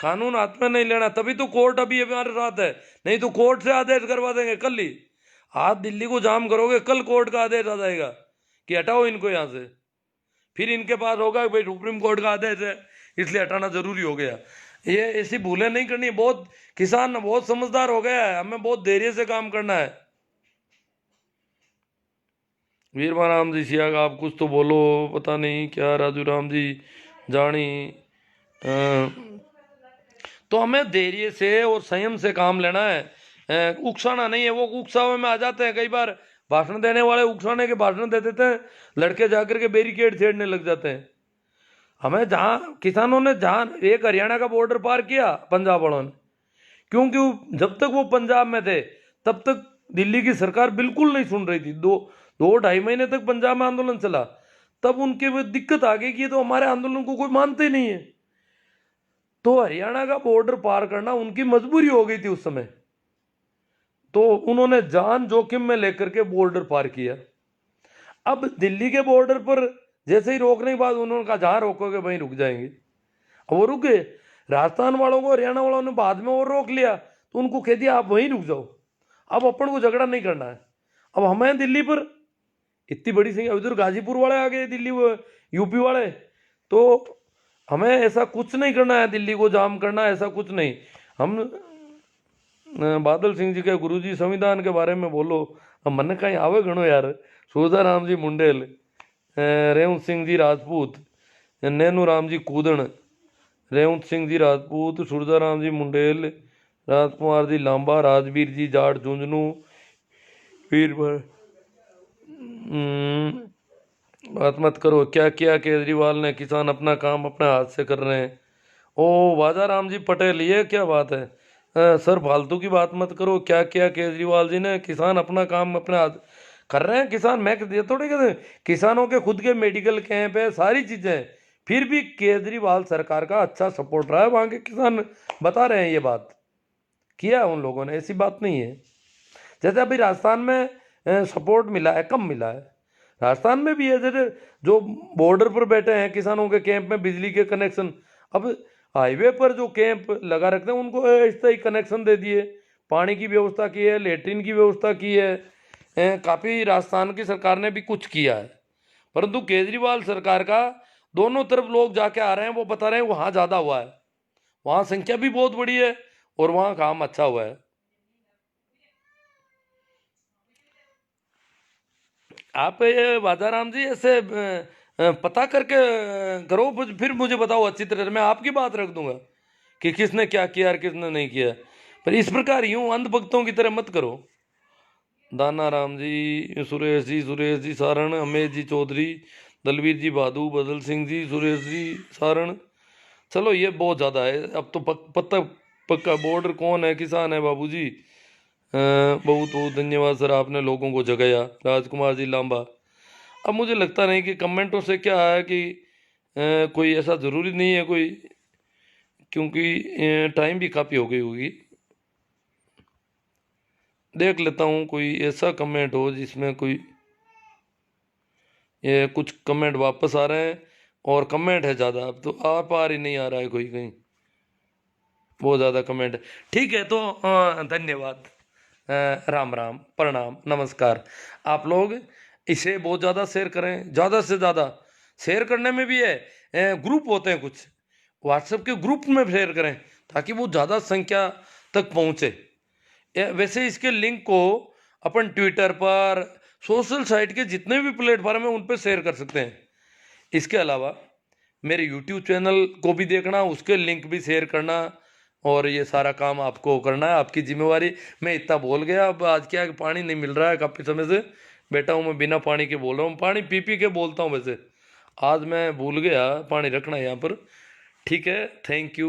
कानून हाथ में नहीं लेना। तभी तो कोर्ट अभी हमारे साथ है, नहीं तो कोर्ट से आदेश करवा देंगे कल ही। आज दिल्ली को जाम करोगे, कल कोर्ट का आदेश आ जाएगा कि हटाओ इनको यहाँ से। फिर इनके पास होगा भाई सुप्रीम कोर्ट का आदेश है इसलिए हटाना जरूरी हो गया। ये ऐसी भूलें नहीं करनी। बहुत किसान बहुत समझदार हो गया है, हमें बहुत धैर्य से काम करना है। वीरवा राम जी सियाग, आप कुछ तो बोलो, पता नहीं क्या राजू राम जी जानी। तो हमें धैर्य से और संयम से काम लेना है, उकसाना नहीं है। वो उकसावे में आ जाते हैं कई बार, भाषण देने वाले उकसाने के भाषण दे देते हैं, लड़के जाकर के बैरिकेड छेड़ने लग जाते हैं। हमें जहाँ किसानों ने जहाँ एक हरियाणा का बॉर्डर पार किया पंजाब वालों ने, क्योंकि जब तक वो पंजाब में थे तब तक दिल्ली की सरकार बिल्कुल नहीं सुन रही थी। दो ढाई महीने तक पंजाब में आंदोलन चला, तब उनके वो दिक्कत आ गई कि ये तो हमारे आंदोलन को कोई मानते ही नहीं है। तो हरियाणा का बॉर्डर पार करना उनकी मजबूरी हो गई थी उस समय, तो उन्होंने जान जोखिम में लेकर के बॉर्डर पार किया। अब दिल्ली के बॉर्डर पर जैसे ही रोकने के बाद उन्होंने कहा जहां रोकोगे वहीं रुक जाएंगे। अब वो रुक गए। राजस्थान वालों को हरियाणा वालों ने बाद में और रोक लिया, तो उनको कह दिया आप वहीं रुक जाओ, अब अपन को झगड़ा नहीं करना है। अब हमें दिल्ली पर इतनी बड़ी संख्या, उधर गाजीपुर वाले आ गए, दिल्ली यूपी वाले, तो हमें ऐसा कुछ नहीं करना है, दिल्ली को जाम करना है, ऐसा कुछ नहीं। हम बादल सिंह जी के गुरुजी संविधान के बारे में बोलो, अब मन कहीं आवे गणो यार। सूरदाराम जी मुंडेल, रेवंत सिंह जी राजपूत, नैनू राम जी कूदन, रेवंत सिंह जी राजपूत, सूरदाराम जी मुंडेल, राजकुमार जी लांबा, राजवीर जी जाट झुंझुनू, वीर बात मत करो। क्या किया केजरीवाल ने? किसान अपना काम अपने हाथ से कर रहे हैं। ओ वाजा राम जी पटेल, ये क्या बात है? सर फालतू की बात मत करो। क्या किया केजरीवाल जी ने? किसान अपना काम अपने हाथ कर रहे हैं। किसान, मैं थोड़ी कहते, किसानों के खुद के मेडिकल कैंप है, सारी चीजें, फिर भी केजरीवाल सरकार का अच्छा सपोर्ट रहा है। वहां के किसान बता रहे हैं ये बात, किया है उन लोगों ने, ऐसी बात नहीं है। जैसे अभी राजस्थान में सपोर्ट मिला है, कम मिला है, राजस्थान में भी है। जैसे जो बॉर्डर पर बैठे हैं किसानों के कैंप में बिजली के कनेक्शन, अब हाईवे पर जो कैंप लगा रखते हैं उनको इस तरह कनेक्शन दे दिए, पानी की व्यवस्था की है, लेटरिन की व्यवस्था की है। काफ़ी राजस्थान की सरकार ने भी कुछ किया है, परंतु केजरीवाल सरकार का दोनों तरफ लोग जाके आ रहे हैं, वो बता रहे हैं वहाँ ज़्यादा हुआ है, वहाँ संख्या भी बहुत बड़ी है और वहाँ काम अच्छा हुआ है। आप ये वादाराम जी ऐसे पता करके करो, फिर मुझे बताओ अच्छी तरह से, मैं आपकी बात रख दूंगा कि किसने क्या किया और किसने नहीं किया। पर इस प्रकार यूं अंधभक्तों की तरह मत करो। दाना राम जी, सुरेश जी सारण, अमेश जी चौधरी, दलवीर जी बादू, बदल सिंह जी, सुरेश जी सारण। चलो ये बहुत ज़्यादा है, अब तो पत्ता पक्का बॉर्डर कौन है, किसान है बाबूजी। बहुत बहुत धन्यवाद सर, आपने लोगों को जगाया। राजकुमार जी लांबा। अब मुझे लगता नहीं कि कमेंटों से क्या है कि कोई ऐसा ज़रूरी नहीं है कोई, क्योंकि टाइम भी काफ़ी हो गई होगी। देख लेता हूँ कोई ऐसा कमेंट हो जिसमें कोई, ये कुछ कमेंट वापस आ रहे हैं और कमेंट है ज़्यादा, अब तो आप पार ही नहीं आ रहा है कोई कहीं, बहुत ज़्यादा कमेंट है। ठीक है तो धन्यवाद, राम राम, प्रणाम, नमस्कार। आप लोग इसे बहुत ज़्यादा शेयर करें, ज़्यादा से ज़्यादा। शेयर करने में भी है, ग्रुप होते हैं कुछ, व्हाट्सएप के ग्रुप में शेयर करें ताकि वो ज़्यादा संख्या तक पहुँचे। वैसे इसके लिंक को अपन ट्विटर पर, सोशल साइट के जितने भी प्लेटफॉर्म है उन पर शेयर कर सकते हैं। इसके अलावा मेरे यूट्यूब चैनल को भी देखना, उसके लिंक भी शेयर करना, और ये सारा काम आपको करना है, आपकी जिम्मेवारी। मैं इतना बोल गया, अब आज क्या है कि पानी नहीं मिल रहा है काफ़ी समय से, बैठा हूँ मैं बिना पानी के बोल रहा हूँ, पानी पी पी के बोलता हूँ वैसे। आज मैं भूल गया पानी रखना यहाँ पर। ठीक है, थैंक यू।